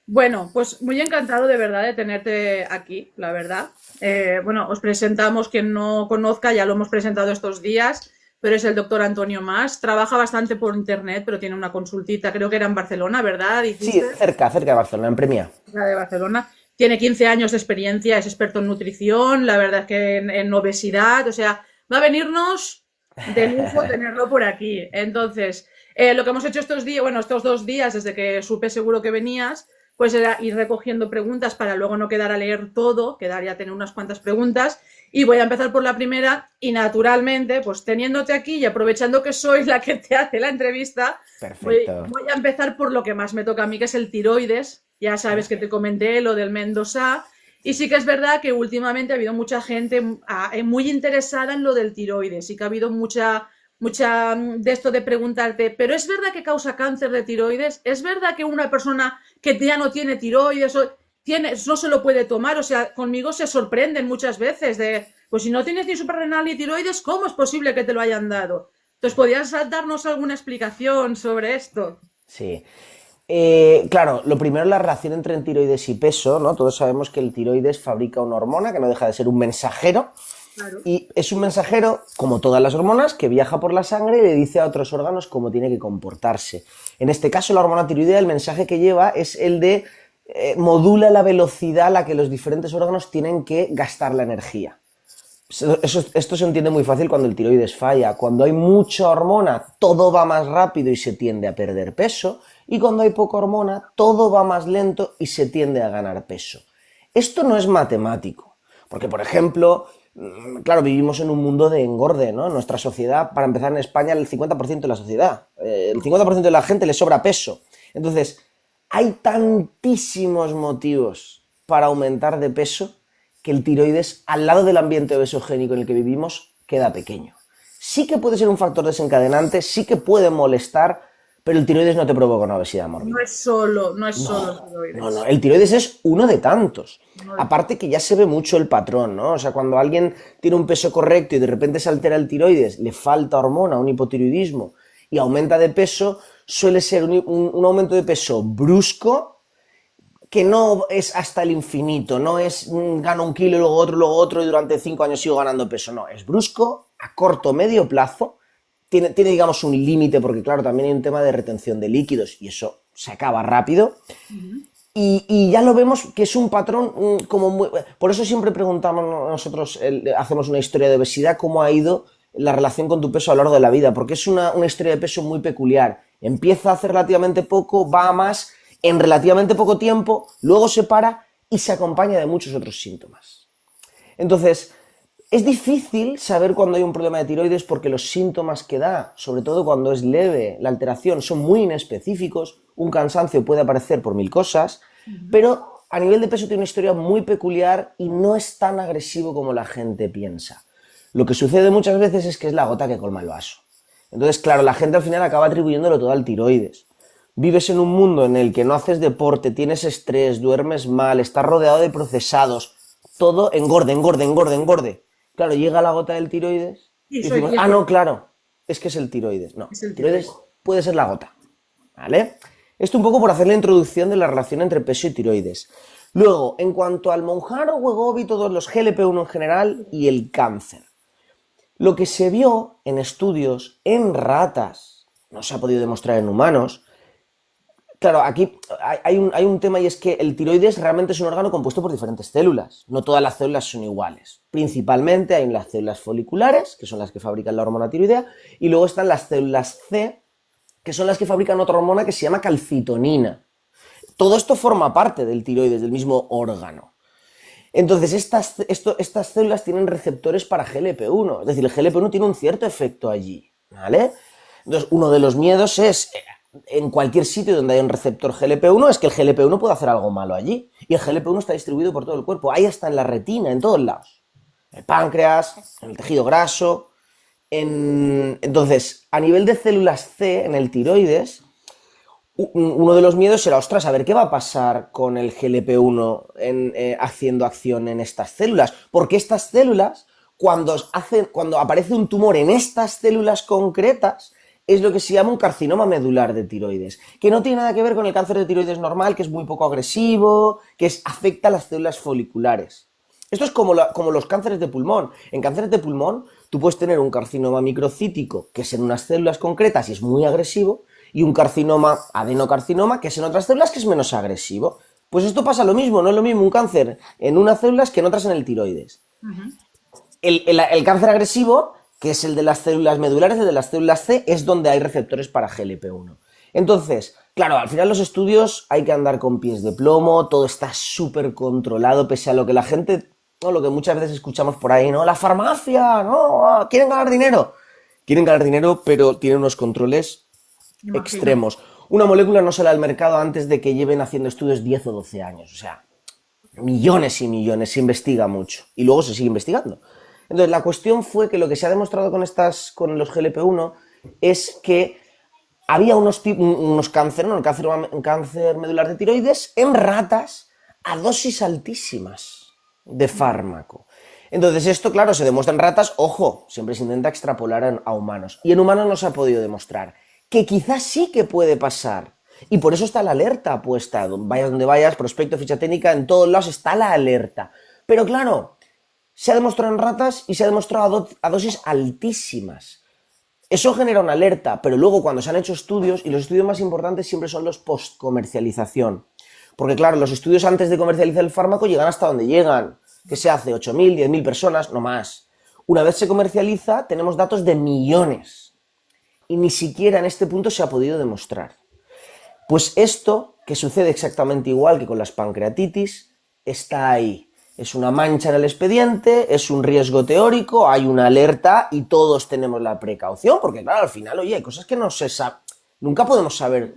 Bueno, pues muy encantado de verdad de tenerte aquí, la verdad. Bueno, os presentamos, quien no conozca, ya lo hemos presentado estos días, pero es el doctor Antonio Mas. Trabaja bastante por internet, pero tiene una consultita, creo que era en Barcelona, ¿verdad? Sí, Dijiste, cerca de Barcelona, en Premia. la de Barcelona. Tiene 15 años de experiencia, es experto en nutrición, la verdad es que en obesidad, o sea, va a venirnos de lujo tenerlo por aquí. Entonces, lo que hemos hecho estos días, bueno, estos 2 días, desde que supe seguro que venías, pues era ir recogiendo preguntas para luego no quedar a leer todo, quedar ya tener unas cuantas preguntas. Y voy a empezar por la primera y naturalmente, pues teniéndote aquí y aprovechando que soy la que te hace la entrevista, Perfecto. voy a empezar por lo que más me toca a mí, que es el tiroides. Ya sabes que te comenté lo del Mendoza. Y sí que es verdad que últimamente ha habido mucha gente muy interesada en lo del tiroides. Sí que ha habido mucha de esto de preguntarte, ¿pero es verdad que causa cáncer de tiroides? ¿Es verdad que una persona que ya no tiene tiroides no se lo puede tomar? O sea, conmigo se sorprenden muchas veces de, pues si no tienes ni suprarrenal ni tiroides, ¿cómo es posible que te lo hayan dado? Entonces, ¿podrías darnos alguna explicación sobre esto? Sí. Claro, lo primero es la relación entre el tiroides y peso, ¿no? Todos sabemos que el tiroides fabrica una hormona que no deja de ser un mensajero. Claro. Y es un mensajero, como todas las hormonas, que viaja por la sangre y le dice a otros órganos cómo tiene que comportarse. En este caso, la hormona tiroidea, el mensaje que lleva es el de modula la velocidad a la que los diferentes órganos tienen que gastar la energía. Esto se entiende muy fácil cuando el tiroides falla. Cuando hay mucha hormona, todo va más rápido y se tiende a perder peso. Y cuando hay poca hormona, todo va más lento y se tiende a ganar peso. Esto no es matemático. Porque, por ejemplo, claro, vivimos en un mundo de engorde, ¿no? Nuestra sociedad, para empezar en España, el 50% de la sociedad, el 50% de la gente le sobra peso. Entonces, hay tantísimos motivos para aumentar de peso que el tiroides, al lado del ambiente obesogénico en el que vivimos, queda pequeño. Sí que puede ser un factor desencadenante, sí que puede molestar, pero el tiroides no te provoca una obesidad No mórbida. es solo, no es solo el No, no. tiroides. El tiroides es uno de tantos. Uno de Aparte que ya se ve mucho el patrón, ¿no? O sea, cuando alguien tiene un peso correcto y de repente se altera el tiroides, le falta hormona, un hipotiroidismo, y aumenta de peso, suele ser un aumento de peso brusco que no es hasta el infinito, no es gano un kilo, luego otro y durante 5 años sigo ganando peso, no, es brusco, a corto o medio plazo, tiene digamos un límite porque claro, también hay un tema de retención de líquidos y eso se acaba rápido y ya lo vemos que es un patrón como muy... Por eso siempre preguntamos nosotros, hacemos una historia de obesidad, cómo ha ido la relación con tu peso a lo largo de la vida, porque es una historia de peso muy peculiar. Empieza hace relativamente poco, va a más en relativamente poco tiempo, luego se para y se acompaña de muchos otros síntomas. Entonces, es difícil saber cuando hay un problema de tiroides porque los síntomas que da, sobre todo cuando es leve la alteración, son muy inespecíficos. Un cansancio puede aparecer por mil cosas, pero a nivel de peso tiene una historia muy peculiar y no es tan agresivo como la gente piensa. Lo que sucede muchas veces es que es la gota que colma el vaso. Entonces, claro, la gente al final acaba atribuyéndolo todo al tiroides. Vives en un mundo en el que no haces deporte, tienes estrés, duermes mal, estás rodeado de procesados, todo engorde, engorde, engorde, engorde. Claro, llega la gota del tiroides Y y soy decimos, ah, no, claro, es que es el tiroides. No, es el tiroides tiroides. puede ser la gota, ¿vale? Esto un poco por hacer la introducción de la relación entre peso y tiroides. Luego, en cuanto al Mounjaro, Wegovy, todos los GLP-1 en general y el cáncer. Lo que se vio en estudios en ratas, no se ha podido demostrar en humanos. Claro, aquí hay un tema y es que el tiroides realmente es un órgano compuesto por diferentes células. No todas las células son iguales. Principalmente hay las células foliculares, que son las que fabrican la hormona tiroidea, y luego están las células C, que son las que fabrican otra hormona que se llama calcitonina. Todo esto forma parte del tiroides, del mismo órgano. Entonces, estas células tienen receptores para GLP-1, es decir, el GLP-1 tiene un cierto efecto allí, ¿vale? Entonces, uno de los miedos es, en cualquier sitio donde haya un receptor GLP-1, es que el GLP-1 pueda hacer algo malo allí. Y el GLP-1 está distribuido por todo el cuerpo, ahí está en la retina, en todos lados. En el páncreas, en el tejido graso. Entonces, a nivel de células C, en el tiroides, uno de los miedos será, ostras, a ver qué va a pasar con el GLP-1 haciendo acción en estas células. Porque estas células, cuando aparece un tumor en estas células concretas, es lo que se llama un carcinoma medular de tiroides, que no tiene nada que ver con el cáncer de tiroides normal, que es muy poco agresivo, que afecta a las células foliculares. Esto es como los cánceres de pulmón. En cánceres de pulmón tú puedes tener un carcinoma microcítico, que es en unas células concretas y es muy agresivo, y un carcinoma, adenocarcinoma, que es en otras células que es menos agresivo. Pues esto pasa lo mismo, no es lo mismo un cáncer en unas células que en otras en el tiroides. El cáncer agresivo, que es el de las células medulares, el de las células C, es donde hay receptores para GLP-1. Entonces, claro, al final los estudios hay que andar con pies de plomo, todo está súper controlado, pese a lo que la gente, ¿no? Lo que muchas veces escuchamos por ahí, ¿no? La farmacia, ¿no? ¿Quieren ganar dinero? Quieren ganar dinero, pero tienen unos controles extremos. Una molécula no sale al mercado antes de que lleven haciendo estudios 10 o 12 años. O sea, millones y millones, se investiga mucho. Y luego se sigue investigando. Entonces, la cuestión fue que lo que se ha demostrado con los GLP-1 es que había unos cánceres, ¿no? Un cáncer medular de tiroides en ratas a dosis altísimas de fármaco. Entonces, esto, claro, se demuestra en ratas, ojo, siempre se intenta extrapolar a humanos. Y en humanos no se ha podido demostrar. Que quizás sí que puede pasar. Y por eso está la alerta puesta. Vayas donde vayas, prospecto, ficha técnica, en todos lados está la alerta. Pero claro, se ha demostrado en ratas y se ha demostrado a dosis altísimas. Eso genera una alerta, pero luego cuando se han hecho estudios, y los estudios más importantes siempre son los post-comercialización. Porque claro, los estudios antes de comercializar el fármaco llegan hasta donde llegan. ¿Qué se hace? 8.000, 10.000 personas, no más. Una vez se comercializa, tenemos datos de millones. Y ni siquiera en este punto se ha podido demostrar. Pues esto, que sucede exactamente igual que con las pancreatitis, está ahí. Es una mancha en el expediente, es un riesgo teórico, hay una alerta y todos tenemos la precaución, porque claro, al final, oye, hay cosas que no se saben, nunca podemos saber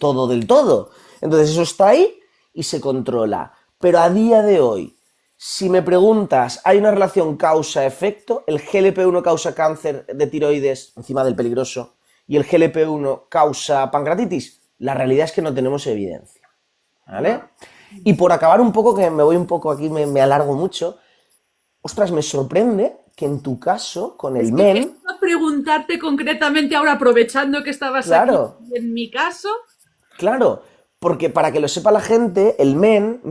todo del todo. Entonces eso está ahí y se controla. Pero a día de hoy, si me preguntas, ¿hay una relación causa-efecto? ¿El GLP-1 causa cáncer de tiroides encima del peligroso y el GLP-1 causa pancreatitis? La realidad es que no tenemos evidencia, ¿vale? Y por acabar un poco, que me voy un poco aquí, me alargo mucho, ostras, me sorprende que en tu caso, con el MEN... Quiero preguntarte concretamente ahora, aprovechando que estabas claro, aquí, en mi caso... Claro, porque para que lo sepa la gente, el MEN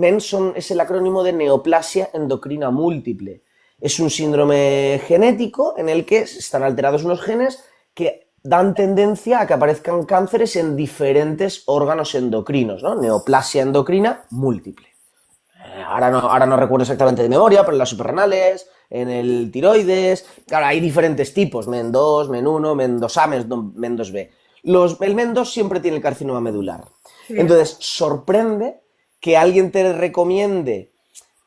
es el acrónimo de neoplasia endocrina múltiple. Es un síndrome genético en el que están alterados unos genes que dan tendencia a que aparezcan cánceres en diferentes órganos endocrinos, ¿no? Neoplasia endocrina múltiple. Ahora no recuerdo exactamente de memoria, pero en las suprarrenales, en el tiroides, claro, hay diferentes tipos, MEN2, MEN1, MEN2A, MEN2B. El MEN2 siempre tiene el carcinoma medular. Sí. Entonces, sorprende que alguien te recomiende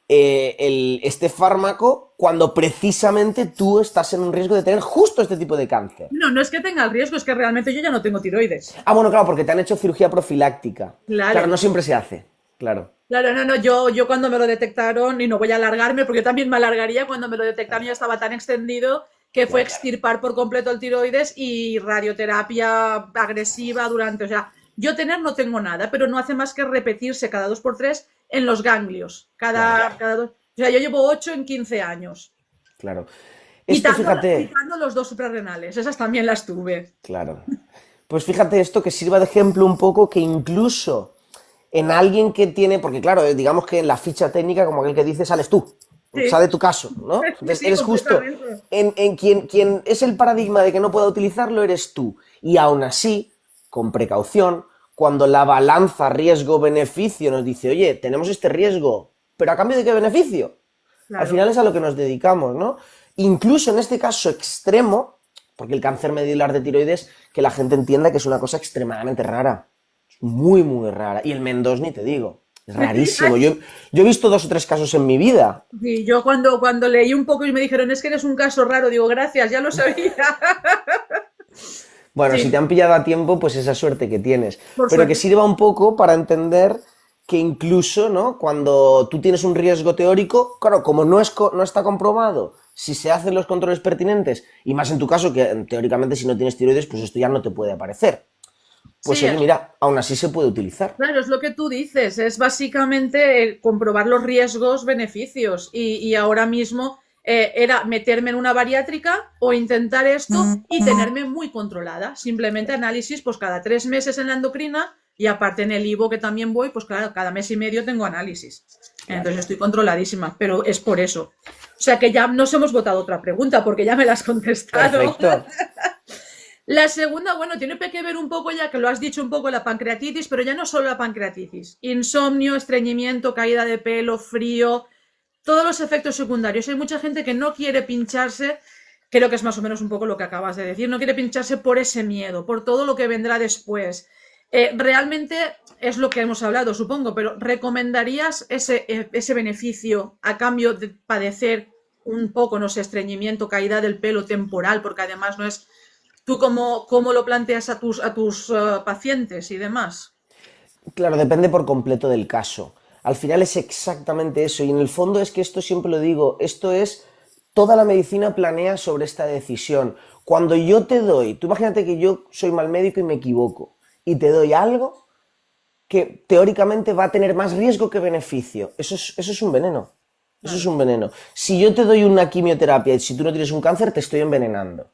este fármaco cuando precisamente tú estás en un riesgo de tener justo este tipo de cáncer. No es que tenga el riesgo, es que realmente yo ya no tengo tiroides. Ah, bueno, claro, porque te han hecho cirugía profiláctica. Claro, no siempre se hace, claro. Claro, yo cuando me lo detectaron, y no voy a alargarme porque yo también me alargaría, cuando me lo detectaron ya estaba tan extendido que fue extirpar por completo el tiroides y radioterapia agresiva durante, o sea, yo no tengo nada, pero no hace más que repetirse cada 2x3 en los ganglios, cada dos, o sea, yo llevo 8 en 15 años. Claro. Quitando los 2 suprarrenales, esas también las tuve. Claro. Pues fíjate esto que sirva de ejemplo un poco que incluso en alguien que tiene, porque claro, digamos que en la ficha técnica, como aquel que dice, sales tú. Sí. Sale tu caso, ¿no? Entonces, sí, eres justo en quien es el paradigma de que no pueda utilizarlo, eres tú. Y aún así, con precaución, cuando la balanza riesgo-beneficio nos dice, oye, tenemos este riesgo, pero ¿a cambio de qué beneficio? Claro. Al final es a lo que nos dedicamos, ¿no? Incluso en este caso extremo, porque el cáncer medular de tiroides, que la gente entienda que es una cosa extremadamente rara. Es muy, muy rara. Y el MEN2 ni te digo. Es rarísimo. Yo he visto 2 o 3 casos en mi vida. Sí, yo cuando leí un poco y me dijeron, es que eres un caso raro, digo, gracias, ya lo sabía. Bueno, sí. Si te han pillado a tiempo, pues esa suerte que tienes. Pero que sirva un poco para entender que incluso, ¿no? Cuando tú tienes un riesgo teórico, claro, como no está comprobado, si se hacen los controles pertinentes, y más en tu caso, que teóricamente si no tienes tiroides, pues esto ya no te puede aparecer. Pues sí, mira, aún así se puede utilizar. Claro, es lo que tú dices, es básicamente comprobar los riesgos, beneficios, y ahora mismo era meterme en una bariátrica o intentar esto y tenerme muy controlada. Simplemente análisis, pues cada 3 meses en la endocrina y aparte en el IVO que también voy, pues claro, cada mes y medio tengo análisis. Entonces estoy controladísima, pero es por eso. O sea que ya nos hemos votado otra pregunta porque ya me la has contestado. Perfecto. La segunda, bueno, tiene que ver un poco, ya que lo has dicho un poco, la pancreatitis, pero ya no solo la pancreatitis. Insomnio, estreñimiento, caída de pelo, frío, todos los efectos secundarios. Hay mucha gente que no quiere pincharse, creo que es más o menos un poco lo que acabas de decir, no quiere pincharse por ese miedo, por todo lo que vendrá después. Realmente es lo que hemos hablado, supongo, pero ¿recomendarías ese beneficio a cambio de padecer un poco, no sé, estreñimiento, caída del pelo temporal? Porque además no es... ¿Tú cómo lo planteas a tus pacientes y demás? Claro, depende por completo del caso. Al final es exactamente eso. Y en el fondo es que esto siempre lo digo, esto es, toda la medicina planea sobre esta decisión. Cuando yo te doy, tú imagínate que yo soy mal médico y me equivoco, y te doy algo que teóricamente va a tener más riesgo que beneficio. Eso es un veneno. Eso es un veneno. Si yo te doy una quimioterapia y si tú no tienes un cáncer, te estoy envenenando.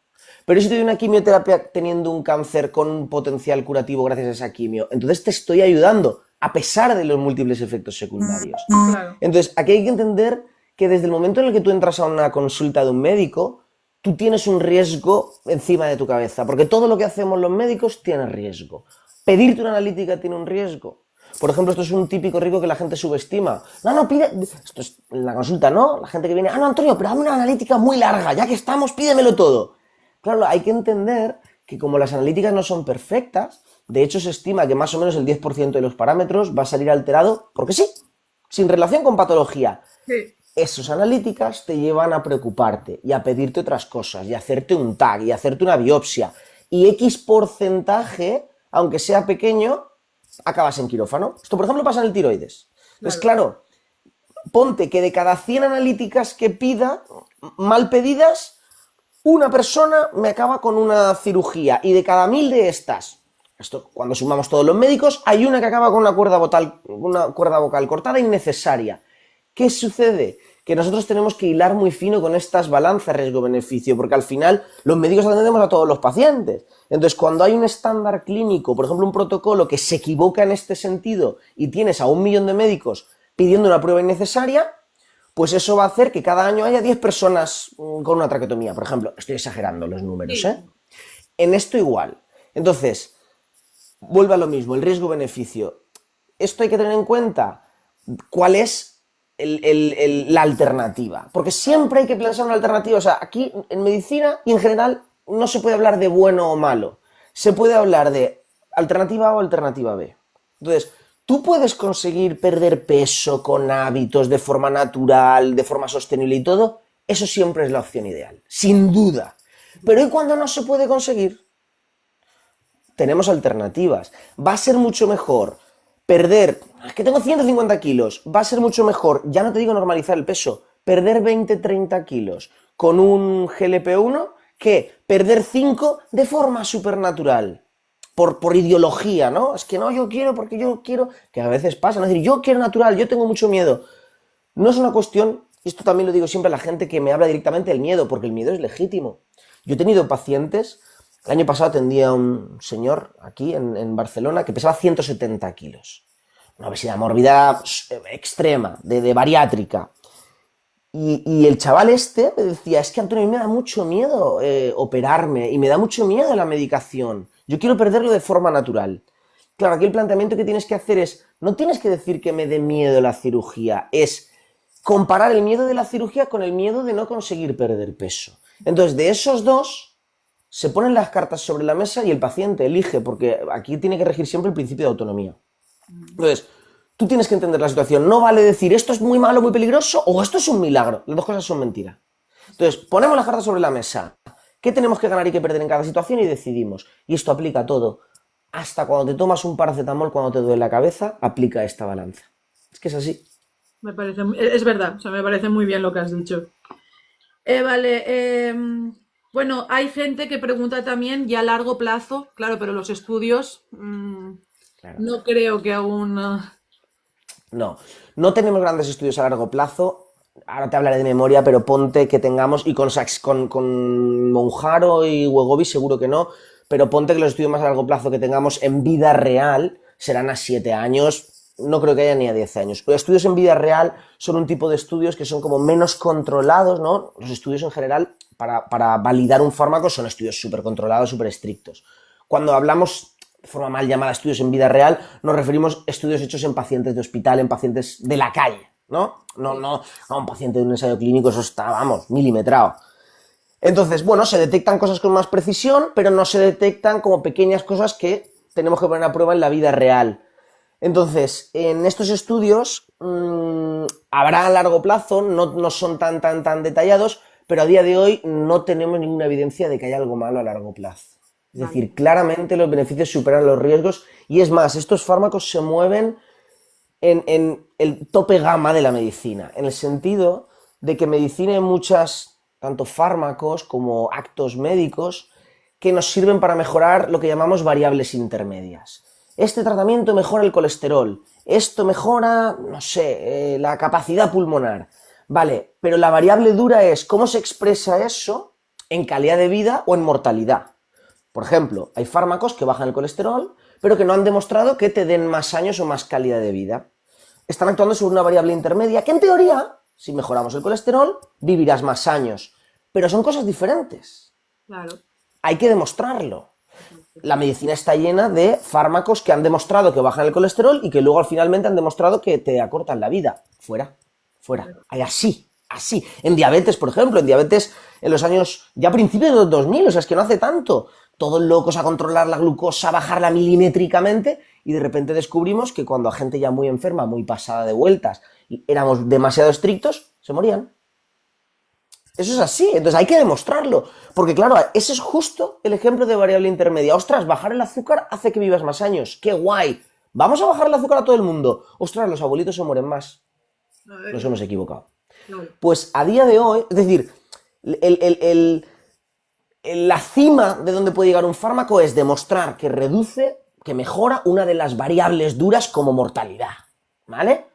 Pero si te doy una quimioterapia teniendo un cáncer con un potencial curativo gracias a esa quimio, entonces te estoy ayudando, a pesar de los múltiples efectos secundarios. Claro. Entonces, aquí hay que entender que desde el momento en el que tú entras a una consulta de un médico, tú tienes un riesgo encima de tu cabeza, porque todo lo que hacemos los médicos tiene riesgo. Pedirte una analítica tiene un riesgo. Por ejemplo, esto es un típico riesgo que la gente subestima. No, pide... Esto es en la consulta, ¿no? La gente que viene, no, Antonio, pero dame una analítica muy larga, ya que estamos, pídemelo todo. Claro, hay que entender que como las analíticas no son perfectas, de hecho se estima que más o menos el 10% de los parámetros va a salir alterado, porque sí, sin relación con patología. Sí. Esas analíticas te llevan a preocuparte y a pedirte otras cosas, y a hacerte un TAC, y a hacerte una biopsia. Y X porcentaje, aunque sea pequeño, acabas en quirófano. Esto, por ejemplo, pasa en el tiroides. Entonces, claro, ponte que de cada 100 analíticas que pida, mal pedidas, una persona me acaba con una cirugía y de cada 1000 de estas, esto cuando sumamos todos los médicos, hay una que acaba con una cuerda vocal cortada innecesaria. ¿Qué sucede? Que nosotros tenemos que hilar muy fino con estas balanzas riesgo-beneficio, porque al final los médicos atendemos a todos los pacientes. Entonces, cuando hay un estándar clínico, por ejemplo, un protocolo que se equivoca en este sentido y tienes a 1 millón de médicos pidiendo una prueba innecesaria, pues eso va a hacer que cada año haya 10 personas con una traqueotomía, por ejemplo. Estoy exagerando los números, ¿eh? En esto igual. Entonces, vuelve a lo mismo, el riesgo-beneficio. Esto hay que tener en cuenta cuál es la alternativa. Porque siempre hay que pensar una alternativa. O sea, aquí en medicina y en general no se puede hablar de bueno o malo. Se puede hablar de alternativa A o alternativa B. Entonces, tú puedes conseguir perder peso con hábitos de forma natural, de forma sostenible y todo. Eso siempre es la opción ideal, sin duda. Pero ¿y cuando no se puede conseguir? Tenemos alternativas. Va a ser mucho mejor perder, es que tengo 150 kilos, va a ser mucho mejor, ya no te digo normalizar el peso, perder 20-30 kilos con un GLP-1 que perder 5 de forma supernatural. Por ideología, ¿no? Es que no, yo quiero porque yo quiero, que a veces pasa, ¿no? Es decir, yo quiero natural, yo tengo mucho miedo. No es una cuestión, y esto también lo digo siempre a la gente que me habla directamente del miedo, porque el miedo es legítimo. Yo he tenido pacientes, el año pasado atendía a un señor aquí en Barcelona que pesaba 170 kilos. Una obesidad mórbida extrema, de bariátrica. Y el chaval este me decía, es que Antonio, a mí me da mucho miedo operarme y me da mucho miedo la medicación. Yo quiero perderlo de forma natural. Claro, aquí el planteamiento que tienes que hacer es, no tienes que decir que me dé miedo la cirugía, es comparar el miedo de la cirugía con el miedo de no conseguir perder peso. Entonces, de esos dos, se ponen las cartas sobre la mesa y el paciente elige, porque aquí tiene que regir siempre el principio de autonomía. Entonces, tú tienes que entender la situación. No vale decir esto es muy malo, muy peligroso o esto es un milagro. Las dos cosas son mentira. Entonces, ponemos las cartas sobre la mesa. ¿Qué tenemos que ganar y que perder en cada situación? Y decidimos. Y esto aplica a todo. Hasta cuando te tomas un paracetamol cuando te duele la cabeza, aplica esta balanza. Es que es así. Es verdad, o sea, me parece muy bien lo que has dicho. Bueno, hay gente que pregunta también ya a largo plazo, claro, pero los estudios Claro. no creo que aún... No tenemos grandes estudios a largo plazo. ahora te hablaré de memoria, pero ponte que tengamos, y con Mounjaro y Wegovy seguro que no, pero ponte que los estudios más a largo plazo que tengamos en vida real serán a 7 años, no creo que haya ni a 10 años. Los estudios en vida real son un tipo de estudios que son como menos controlados, ¿no? Los estudios en general, para validar un fármaco, son estudios súper controlados, súper estrictos. Cuando hablamos de forma mal llamada estudios en vida real, nos referimos a estudios hechos en pacientes de hospital, en pacientes de la calle, ¿no? No, a un paciente de un ensayo clínico, eso está, vamos, milimetrado. Entonces, bueno, se detectan cosas con más precisión, pero no se detectan como pequeñas cosas que tenemos que poner a prueba en la vida real. Entonces, en estos estudios habrá a largo plazo, no son tan detallados, pero a día de hoy no tenemos ninguna evidencia de que haya algo malo a largo plazo. Es decir, claramente los beneficios superan los riesgos y es más, estos fármacos se mueven en el tope gama de la medicina, en el sentido de que en medicina hay muchas, tanto fármacos como actos médicos, que nos sirven para mejorar lo que llamamos variables intermedias. Este tratamiento mejora el colesterol, esto mejora, no sé, la capacidad pulmonar. Vale, pero la variable dura es cómo se expresa eso en calidad de vida o en mortalidad. Por ejemplo, hay fármacos que bajan el colesterol, pero que no han demostrado que te den más años o más calidad de vida. Están actuando sobre una variable intermedia que, en teoría, si mejoramos el colesterol, vivirás más años. Pero son cosas diferentes. Claro. Hay que demostrarlo. La medicina está llena de fármacos que han demostrado que bajan el colesterol y que luego finalmente han demostrado que te acortan la vida. Fuera. Hay así. En diabetes, por ejemplo, en los años, ya principios de los 2000, o sea, es que no hace tanto, todos locos a controlar la glucosa, a bajarla milimétricamente, y de repente descubrimos que cuando a gente ya muy enferma, muy pasada de vueltas, y éramos demasiado estrictos, se morían. Eso es así, entonces hay que demostrarlo, porque claro, ese es justo el ejemplo de variable intermedia. Ostras, bajar el azúcar hace que vivas más años, ¡qué guay! Vamos a bajar el azúcar a todo el mundo. Ostras, los abuelitos se mueren más. Nos hemos equivocado. Pues a día de hoy, es decir, la cima de donde puede llegar un fármaco es demostrar que reduce, que mejora una de las variables duras como mortalidad, ¿vale?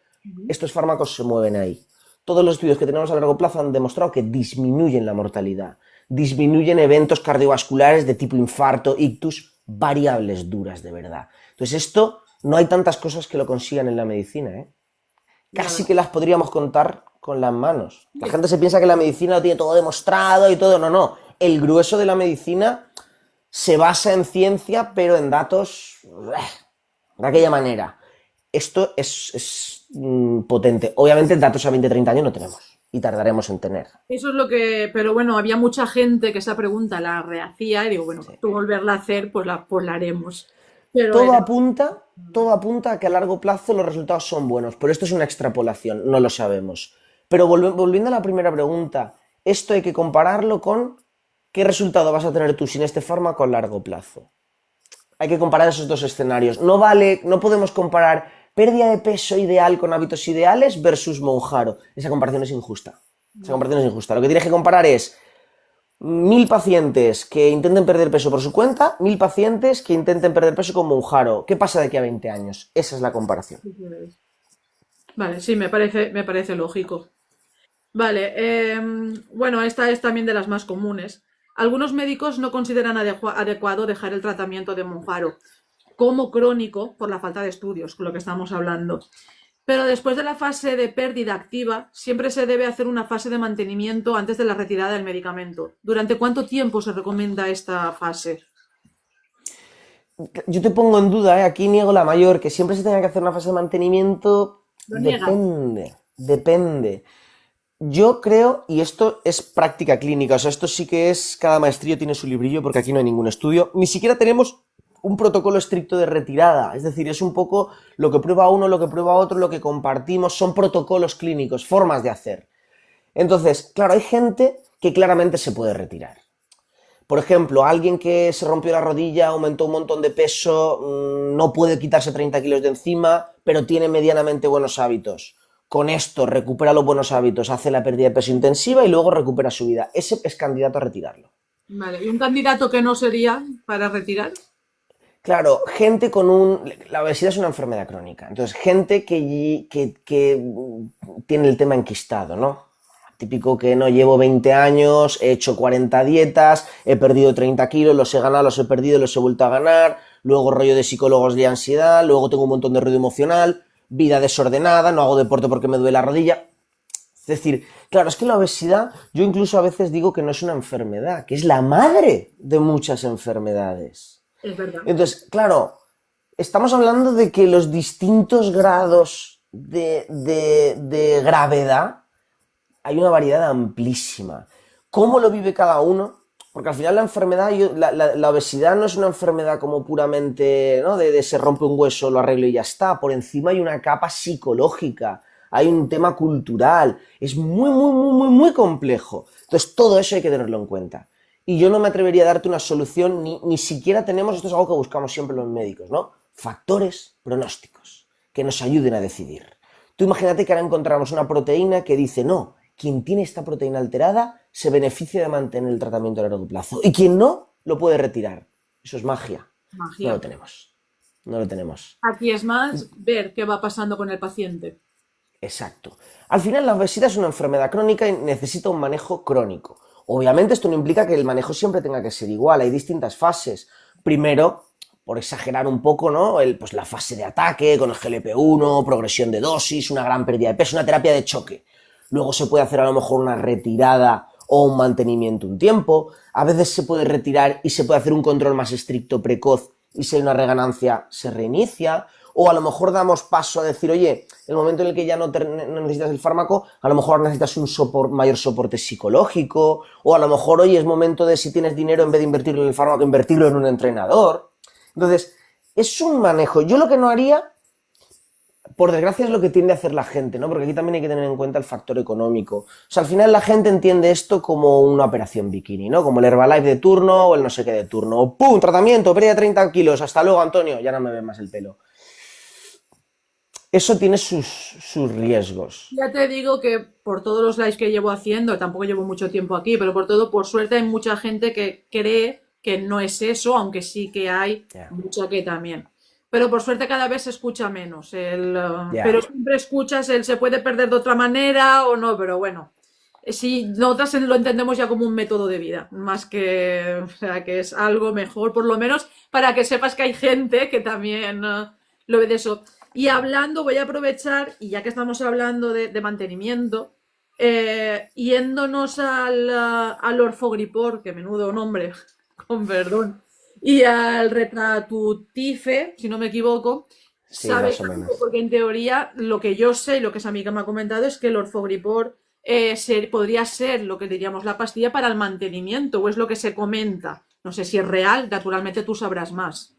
Estos fármacos se mueven ahí. Todos los estudios que tenemos a largo plazo han demostrado que disminuyen la mortalidad, disminuyen eventos cardiovasculares de tipo infarto, ictus, variables duras de verdad. Entonces esto, no hay tantas cosas que lo consigan en la medicina, ¿eh? Casi que las podríamos contar con las manos. La gente se piensa que la medicina lo tiene todo demostrado y todo. No. El grueso de la medicina se basa en ciencia, pero en datos de aquella manera. Esto es potente. Obviamente datos a 20-30 años no tenemos y tardaremos en tener. Eso es lo que... Pero bueno, había mucha gente que esa pregunta la rehacía y digo, bueno, tú volverla a hacer, pues la haremos. Pero todo apunta a que a largo plazo los resultados son buenos, pero esto es una extrapolación, no lo sabemos. Pero volviendo a la primera pregunta, esto hay que compararlo con qué resultado vas a tener tú sin este fármaco a largo plazo. Hay que comparar esos dos escenarios. No podemos comparar pérdida de peso ideal con hábitos ideales versus Mounjaro. Esa comparación es injusta. Lo que tienes que comparar es 1000 pacientes que intenten perder peso por su cuenta, 1000 pacientes que intenten perder peso con Mounjaro. ¿Qué pasa de aquí a 20 años? Esa es la comparación. Vale, sí, me parece lógico. Vale, bueno, esta es también de las más comunes. Algunos médicos no consideran adecuado dejar el tratamiento de Mounjaro como crónico por la falta de estudios, con lo que estamos hablando. Pero después de la fase de pérdida activa, siempre se debe hacer una fase de mantenimiento antes de la retirada del medicamento. ¿Durante cuánto tiempo se recomienda esta fase? Yo te pongo en duda, aquí niego la mayor, que siempre se tenga que hacer una fase de mantenimiento. Depende. Yo creo, y esto es práctica clínica, o sea, esto sí que es, cada maestrillo tiene su librillo porque aquí no hay ningún estudio, ni siquiera tenemos un protocolo estricto de retirada, es decir, es un poco lo que prueba uno, lo que prueba otro, lo que compartimos, son protocolos clínicos, formas de hacer. Entonces, claro, hay gente que claramente se puede retirar. Por ejemplo, alguien que se rompió la rodilla, aumentó un montón de peso, no puede quitarse 30 kilos de encima, pero tiene medianamente buenos hábitos. Con esto recupera los buenos hábitos, hace la pérdida de peso intensiva y luego recupera su vida. Ese es candidato a retirarlo. Vale, ¿y un candidato que no sería para retirar? Claro, gente la obesidad es una enfermedad crónica, entonces gente que tiene el tema enquistado, ¿no? típico que no llevo 20 años, he hecho 40 dietas, he perdido 30 kilos, los he ganado, los he perdido, los he vuelto a ganar, luego rollo de psicólogos de ansiedad, luego tengo un montón de ruido emocional, vida desordenada, no hago deporte porque me duele la rodilla. Es decir, claro, es que la obesidad, yo incluso a veces digo que no es una enfermedad, que es la madre de muchas enfermedades. Es verdad. Entonces, claro, estamos hablando de que los distintos grados de gravedad hay una variedad amplísima. ¿Cómo lo vive cada uno? Porque al final la enfermedad, la obesidad no es una enfermedad como puramente, ¿no? de se rompe un hueso, lo arreglo y ya está. Por encima hay una capa psicológica, hay un tema cultural. Es muy, muy, muy, muy, muy complejo. Entonces todo eso hay que tenerlo en cuenta. Y yo no me atrevería a darte una solución, ni siquiera tenemos, esto es algo que buscamos siempre los médicos, ¿no? Factores pronósticos que nos ayuden a decidir. Tú imagínate que ahora encontramos una proteína que dice, no, quien tiene esta proteína alterada se beneficia de mantener el tratamiento a largo plazo y quien no, lo puede retirar. Eso es magia. No lo tenemos. No lo tenemos. Aquí es más ver qué va pasando con el paciente. Exacto. Al final la obesidad es una enfermedad crónica y necesita un manejo crónico. Obviamente esto no implica que el manejo siempre tenga que ser igual, hay distintas fases. Primero, por exagerar un poco, ¿no? Pues la fase de ataque con el GLP-1, progresión de dosis, una gran pérdida de peso, una terapia de choque. Luego se puede hacer a lo mejor una retirada o un mantenimiento un tiempo. A veces se puede retirar y se puede hacer un control más estricto, precoz, y si hay una reganancia se reinicia. O a lo mejor damos paso a decir, oye, el momento en el que ya no necesitas el fármaco, a lo mejor necesitas un mayor soporte psicológico, o a lo mejor, oye, es momento de, si tienes dinero, en vez de invertirlo en el fármaco, invertirlo en un entrenador. Entonces, es un manejo. Yo lo que no haría, por desgracia, es lo que tiende a hacer la gente, ¿no? Porque aquí también hay que tener en cuenta el factor económico. O sea, al final la gente entiende esto como una operación bikini, ¿no? Como el Herbalife de turno o el no sé qué de turno. ¡Pum! Tratamiento, pérdida de 30 kilos, hasta luego, Antonio, ya no me ve más el pelo. Eso tiene sus riesgos. Ya te digo que por todos los lives que llevo haciendo, tampoco llevo mucho tiempo aquí, pero por suerte hay mucha gente que cree que no es eso, aunque sí que hay mucha que también. Pero por suerte cada vez se escucha menos. Pero siempre escuchas el se puede perder de otra manera o no, pero bueno. Sí, nosotros lo entendemos ya como un método de vida, más que, o sea, que es algo mejor, por lo menos para que sepas que hay gente que también lo ve de eso. Y hablando, voy a aprovechar, y ya que estamos hablando de mantenimiento, yéndonos al Orfogripor, que menudo nombre, con perdón, y al Retratutife, si no me equivoco, Sí, sabes más o algo, menos. porque en teoría lo que yo sé y lo que esa amiga me ha comentado es que el Orfogripor podría ser lo que diríamos la pastilla para el mantenimiento, o es lo que se comenta. No sé si es real, naturalmente tú sabrás más.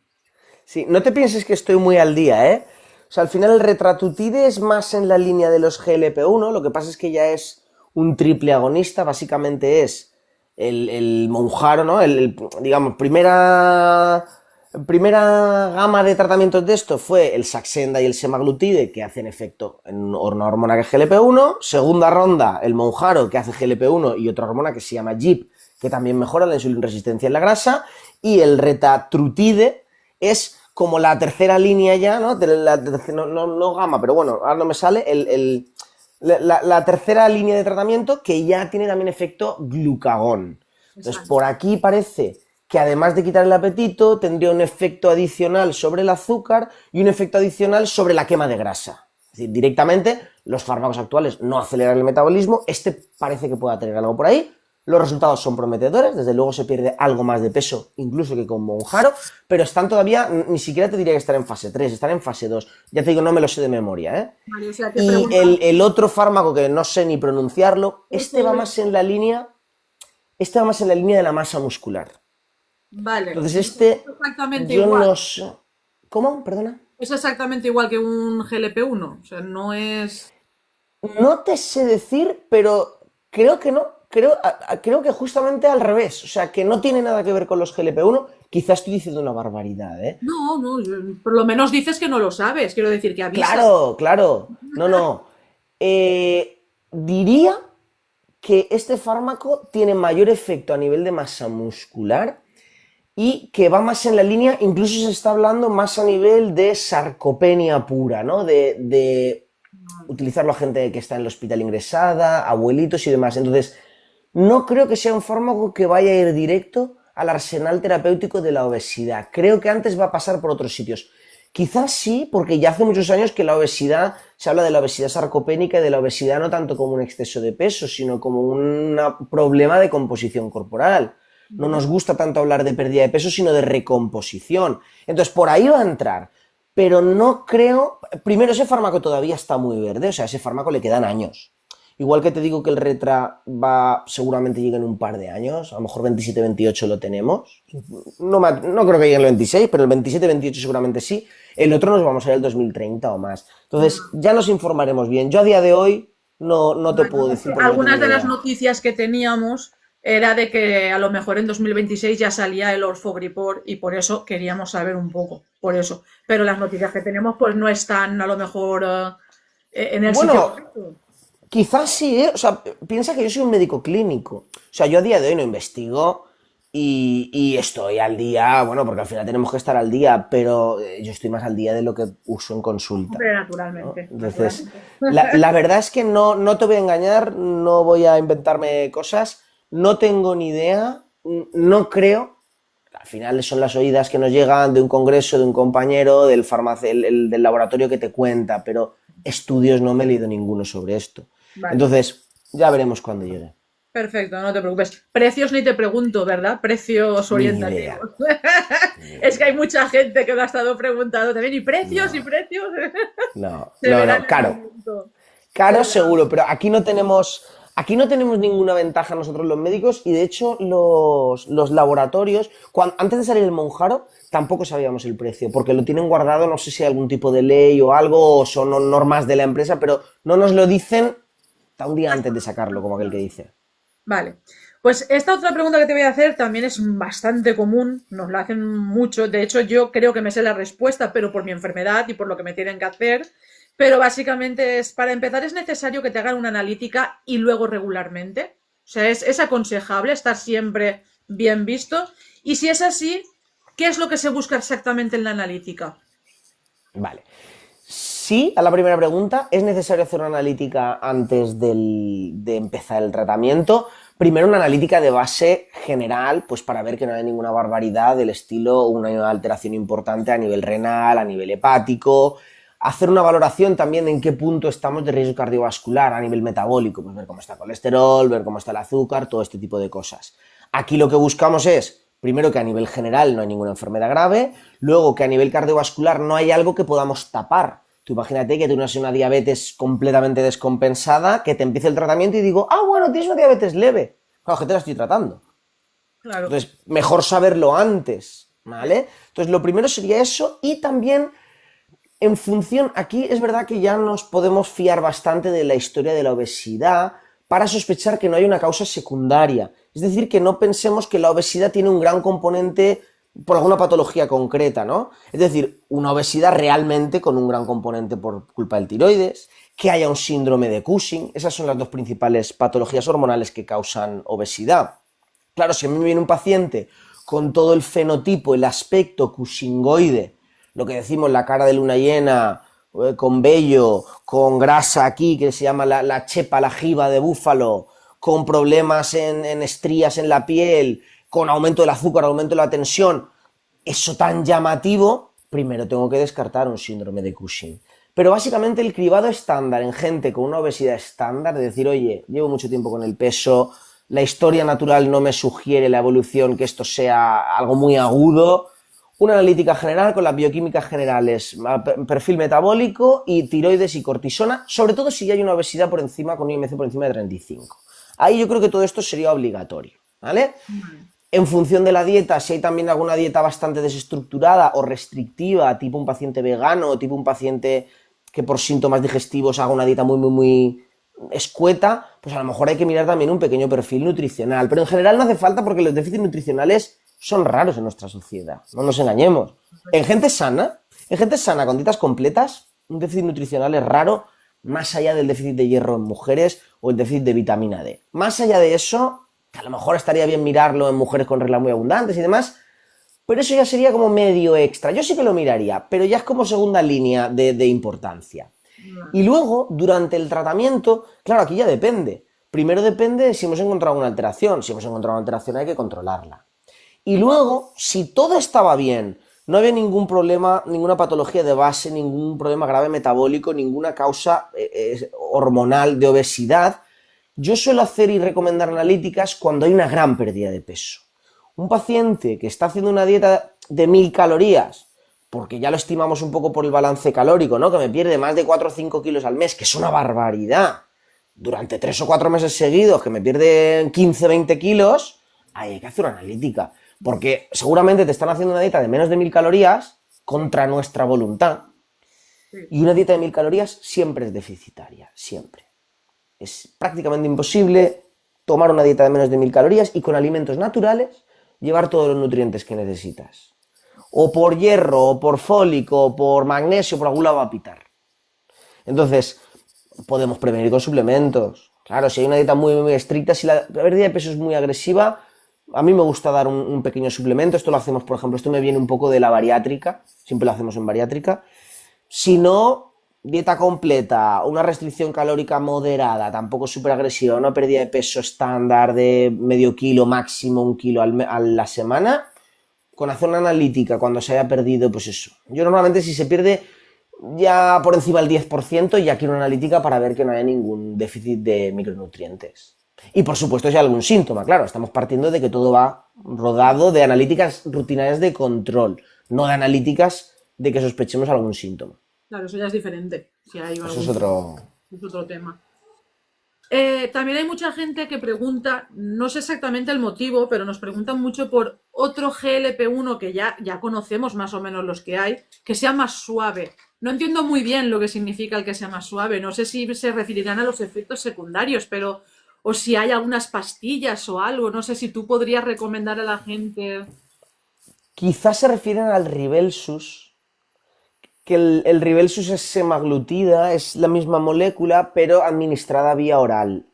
Sí, no te pienses que estoy muy al día, ¿eh? O sea, al final el retratutide es más en la línea de los GLP-1, lo que pasa es que ya es un triple agonista, básicamente es el Mounjaro, ¿no? Digamos, primera gama de tratamientos de esto fue el Saxenda y el semaglutide, que hacen efecto en una hormona que es GLP-1. Segunda ronda, el Mounjaro, que hace GLP-1 y otra hormona que se llama GIP, que también mejora la insulinresistencia en la grasa. Y el retatrutide es como la tercera línea ya, ¿no? No gama, pero bueno, ahora no me sale, la tercera línea de tratamiento que ya tiene también efecto glucagón. Entonces, por aquí parece que además de quitar el apetito, tendría un efecto adicional sobre el azúcar y un efecto adicional sobre la quema de grasa. Es decir, directamente los fármacos actuales no aceleran el metabolismo, este parece que pueda tener algo por ahí. Los resultados son prometedores, desde luego se pierde algo más de peso, incluso que con Mounjaro, pero están todavía, ni siquiera te diría que están en fase 3, están en fase 2. Ya te digo, no me lo sé de memoria, ¿eh? Vale, o sea, Y el otro fármaco que no sé ni pronunciarlo, este va más en la línea de la masa muscular. Vale. Entonces Es exactamente yo igual. no sé. ¿Cómo? Perdona. Es exactamente igual que un GLP-1. O sea, no es. No te sé decir, pero creo que no. Creo que justamente al revés. O sea, que no tiene nada que ver con los GLP-1. Quizás estoy diciendo una barbaridad, ¿eh? No, no, por lo menos dices que no lo sabes. Quiero decir que avisas. Claro, claro. No. Diría que este fármaco tiene mayor efecto a nivel de masa muscular y que va más en la línea, incluso se está hablando más a nivel de sarcopenia pura, ¿no? utilizarlo a gente que está en el hospital ingresada, abuelitos y demás. Entonces, no creo que sea un fármaco que vaya a ir directo al arsenal terapéutico de la obesidad. Creo que antes va a pasar por otros sitios. Quizás sí, porque ya hace muchos años que la obesidad, se habla de la obesidad sarcopénica y de la obesidad no tanto como un exceso de peso, sino como un problema de composición corporal. No nos gusta tanto hablar de pérdida de peso, sino de recomposición. Entonces, por ahí va a entrar. Pero no creo... Primero, ese fármaco todavía está muy verde, o sea, a ese fármaco le quedan años. Igual que te digo que el Retra seguramente llegue en un par de años, a lo mejor 27-28 lo tenemos. No creo que llegue el 26, pero el 27-28 seguramente sí. El otro nos vamos a ir al 2030 o más. Entonces, ya nos informaremos bien. Yo a día de hoy no te puedo decir... Algunas de las noticias que teníamos era de que a lo mejor en 2026 ya salía el Orfogripor y por eso queríamos saber un poco, por eso. Pero las noticias que tenemos pues no están a lo mejor en el sitio correcto. Quizás sí, ¿eh? O sea, piensa que yo soy un médico clínico. O sea, yo a día de hoy no investigo y estoy al día, bueno, porque al final tenemos que estar al día, pero yo estoy más al día de lo que uso en consulta. Hombre, naturalmente. ¿No? Entonces, la verdad es que no te voy a engañar, no voy a inventarme cosas, no tengo ni idea, no creo. Al final son las oídas que nos llegan de un congreso, de un compañero, del del laboratorio que te cuenta, pero estudios no me he leído ninguno sobre esto. Vale. Entonces, ya veremos cuándo llegue. Perfecto, no te preocupes. Precios ni te pregunto, ¿verdad? Precios orientativos. Es que hay mucha gente que me ha estado preguntando también. ¿Y precios? ¿Y precios? No, caro. Caro seguro, pero aquí no tenemos ninguna ventaja nosotros los médicos y de hecho los laboratorios, antes de salir el Monjaro, tampoco sabíamos el precio, porque lo tienen guardado, no sé si hay algún tipo de ley o algo, o son normas de la empresa, pero no nos lo dicen hasta un día antes de sacarlo, como aquel que dice. Vale, pues esta otra pregunta que te voy a hacer también es bastante común, nos la hacen mucho, de hecho yo creo que me sé la respuesta, pero por mi enfermedad y por lo que me tienen que hacer, pero básicamente para empezar es necesario que te hagan una analítica y luego regularmente, o sea, es aconsejable estar siempre bien visto, y si es así, ¿qué es lo que se busca exactamente en la analítica? Vale. Sí, a la primera pregunta, ¿es necesario hacer una analítica antes de empezar el tratamiento? Primero una analítica de base general, pues para ver que no hay ninguna barbaridad del estilo, una alteración importante a nivel renal, a nivel hepático, hacer una valoración también de en qué punto estamos de riesgo cardiovascular a nivel metabólico, pues ver cómo está el colesterol, ver cómo está el azúcar, todo este tipo de cosas. Aquí lo que buscamos es, primero, que a nivel general no hay ninguna enfermedad grave, luego que a nivel cardiovascular no hay algo que podamos tapar. Tú imagínate que tú tienes una diabetes completamente descompensada, que te empiece el tratamiento y digo, bueno, tienes una diabetes leve. Claro, que te la estoy tratando. Claro. Entonces, mejor saberlo antes, ¿vale? Entonces, lo primero sería eso y también, en función, aquí es verdad que ya nos podemos fiar bastante de la historia de la obesidad para sospechar que no hay una causa secundaria. Es decir, que no pensemos que la obesidad tiene un gran componente por alguna patología concreta, ¿no? Es decir, una obesidad realmente con un gran componente por culpa del tiroides, que haya un síndrome de Cushing, esas son las dos principales patologías hormonales que causan obesidad. Claro, si a mí me viene un paciente con todo el fenotipo, el aspecto cushingoide, lo que decimos la cara de luna llena, con vello, con grasa aquí, que se llama la chepa, la jiba de búfalo, con problemas en estrías en la piel, con aumento del azúcar, aumento de la tensión, eso tan llamativo, primero tengo que descartar un síndrome de Cushing. Pero básicamente el cribado estándar en gente con una obesidad estándar, de decir, oye, llevo mucho tiempo con el peso, la historia natural no me sugiere la evolución que esto sea algo muy agudo, una analítica general con las bioquímicas generales, perfil metabólico y tiroides y cortisona, sobre todo si ya hay una obesidad por encima, con un IMC por encima de 35. Ahí yo creo que todo esto sería obligatorio, ¿vale? En función de la dieta, si hay también alguna dieta bastante desestructurada o restrictiva, tipo un paciente vegano, tipo un paciente que por síntomas digestivos haga una dieta muy escueta, pues a lo mejor hay que mirar también un pequeño perfil nutricional. Pero en general no hace falta porque los déficits nutricionales son raros en nuestra sociedad, no nos engañemos. En gente sana con dietas completas, un déficit nutricional es raro, más allá del déficit de hierro en mujeres o el déficit de vitamina D. Más allá de eso, que a lo mejor estaría bien mirarlo en mujeres con reglas muy abundantes y demás, pero eso ya sería como medio extra. Yo sí que lo miraría, pero ya es como segunda línea de importancia. Y luego, durante el tratamiento, claro, aquí ya depende. Primero depende de si hemos encontrado una alteración. Si hemos encontrado una alteración hay que controlarla. Y luego, si todo estaba bien, no había ningún problema, ninguna patología de base, ningún problema grave metabólico, ninguna causa hormonal de obesidad, yo suelo hacer y recomendar analíticas cuando hay una gran pérdida de peso. Un paciente que está haciendo una dieta de 1000 calorías, porque ya lo estimamos un poco por el balance calórico, ¿no? Que me pierde más de 4 o 5 kilos al mes, que es una barbaridad, durante 3 o 4 meses seguidos, que me pierde 15 20 kilos, ahí hay que hacer una analítica. Porque seguramente te están haciendo una dieta de menos de 1000 calorías contra nuestra voluntad. Y una dieta de 1000 calorías siempre es deficitaria, siempre. Es prácticamente imposible tomar una dieta de menos de 1000 calorías y con alimentos naturales llevar todos los nutrientes que necesitas. O por hierro, o por fólico, o por magnesio, por algún lado va a pitar. Entonces, podemos prevenir con suplementos. Claro, si hay una dieta muy, muy estricta, si la pérdida de peso es muy agresiva, a mí me gusta dar un pequeño suplemento. Esto lo hacemos, por ejemplo, esto me viene un poco de la bariátrica, siempre lo hacemos en bariátrica. Si no, dieta completa, una restricción calórica moderada, tampoco súper agresiva, una pérdida de peso estándar de medio kilo, máximo 1 kilo a la semana, con hacer una analítica cuando se haya perdido, pues eso. Yo normalmente si se pierde ya por encima del 10%, ya quiero una analítica para ver que no haya ningún déficit de micronutrientes. Y por supuesto si hay algún síntoma, claro, estamos partiendo de que todo va rodado de analíticas rutinarias de control, no de analíticas de que sospechemos algún síntoma. Claro, eso ya es diferente. Si hay Eso algún... es otro... es otro tema. También hay mucha gente que pregunta, no sé exactamente el motivo, pero nos preguntan mucho por otro GLP-1 que ya conocemos más o menos los que hay, que sea más suave. No entiendo muy bien lo que significa el que sea más suave. No sé si se referirán a los efectos secundarios, pero o si hay algunas pastillas o algo. No sé si tú podrías recomendar a la gente. Quizás se refieren al Ribelsus, que el Ribelsus es semaglutida, es la misma molécula, pero administrada vía oral.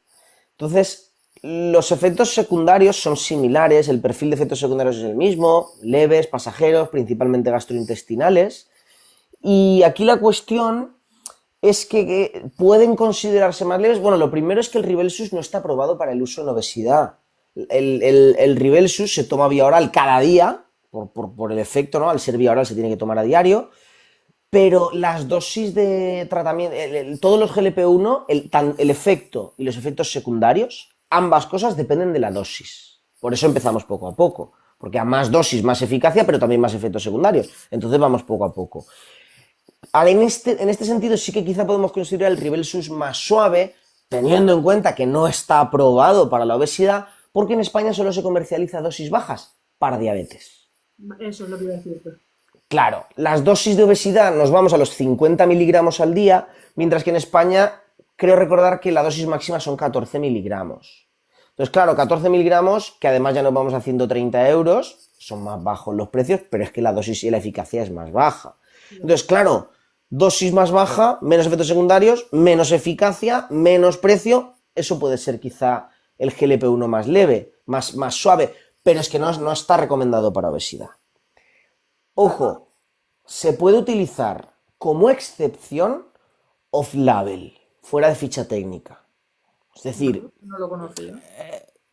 Entonces, los efectos secundarios son similares, el perfil de efectos secundarios es el mismo, leves, pasajeros, principalmente gastrointestinales. Y aquí la cuestión es que pueden considerarse más leves. Bueno, lo primero es que el Ribelsus no está aprobado para el uso en obesidad. El Ribelsus se toma vía oral cada día, por el efecto, ¿no? Al ser vía oral se tiene que tomar a diario. Pero las dosis de tratamiento, todos los GLP-1, el efecto y los efectos secundarios, ambas cosas dependen de la dosis. Por eso empezamos poco a poco, porque a más dosis, más eficacia, pero también más efectos secundarios. Entonces vamos poco a poco. Ahora, en este sentido sí que quizá podemos considerar el Ribelsus más suave, teniendo en cuenta que no está aprobado para la obesidad, porque en España solo se comercializa dosis bajas para diabetes. Eso es lo que iba a decirte. Claro, las dosis de obesidad nos vamos a los 50 miligramos al día, mientras que en España creo recordar que la dosis máxima son 14 miligramos. Entonces, claro, 14 miligramos, que además ya nos vamos a 130 euros, son más bajos los precios, pero es que la dosis y la eficacia es más baja. Entonces, claro, dosis más baja, menos efectos secundarios, menos eficacia, menos precio, eso puede ser quizá el GLP-1 más leve, más suave, pero es que no está recomendado para obesidad. Ojo, se puede utilizar como excepción off-label, fuera de ficha técnica. Es decir, No lo conocía.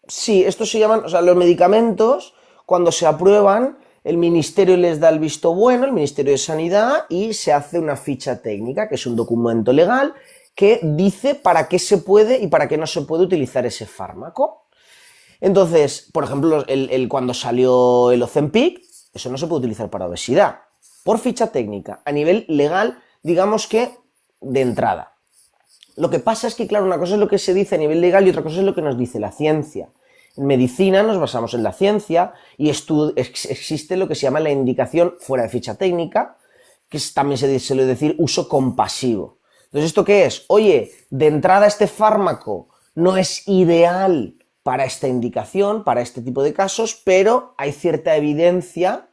sí, estos se llaman, o sea, los medicamentos, cuando se aprueban, el ministerio les da el visto bueno, el Ministerio de Sanidad, y se hace una ficha técnica, que es un documento legal, que dice para qué se puede y para qué no se puede utilizar ese fármaco. Entonces, por ejemplo, cuando salió el Ozempic, eso no se puede utilizar para obesidad. Por ficha técnica, a nivel legal, digamos que de entrada. Lo que pasa es que, claro, una cosa es lo que se dice a nivel legal y otra cosa es lo que nos dice la ciencia. En medicina nos basamos en la ciencia y existe lo que se llama la indicación fuera de ficha técnica, que también se suele decir uso compasivo. Entonces, ¿esto qué es? Oye, de entrada este fármaco no es ideal para esta indicación, para este tipo de casos, pero hay cierta evidencia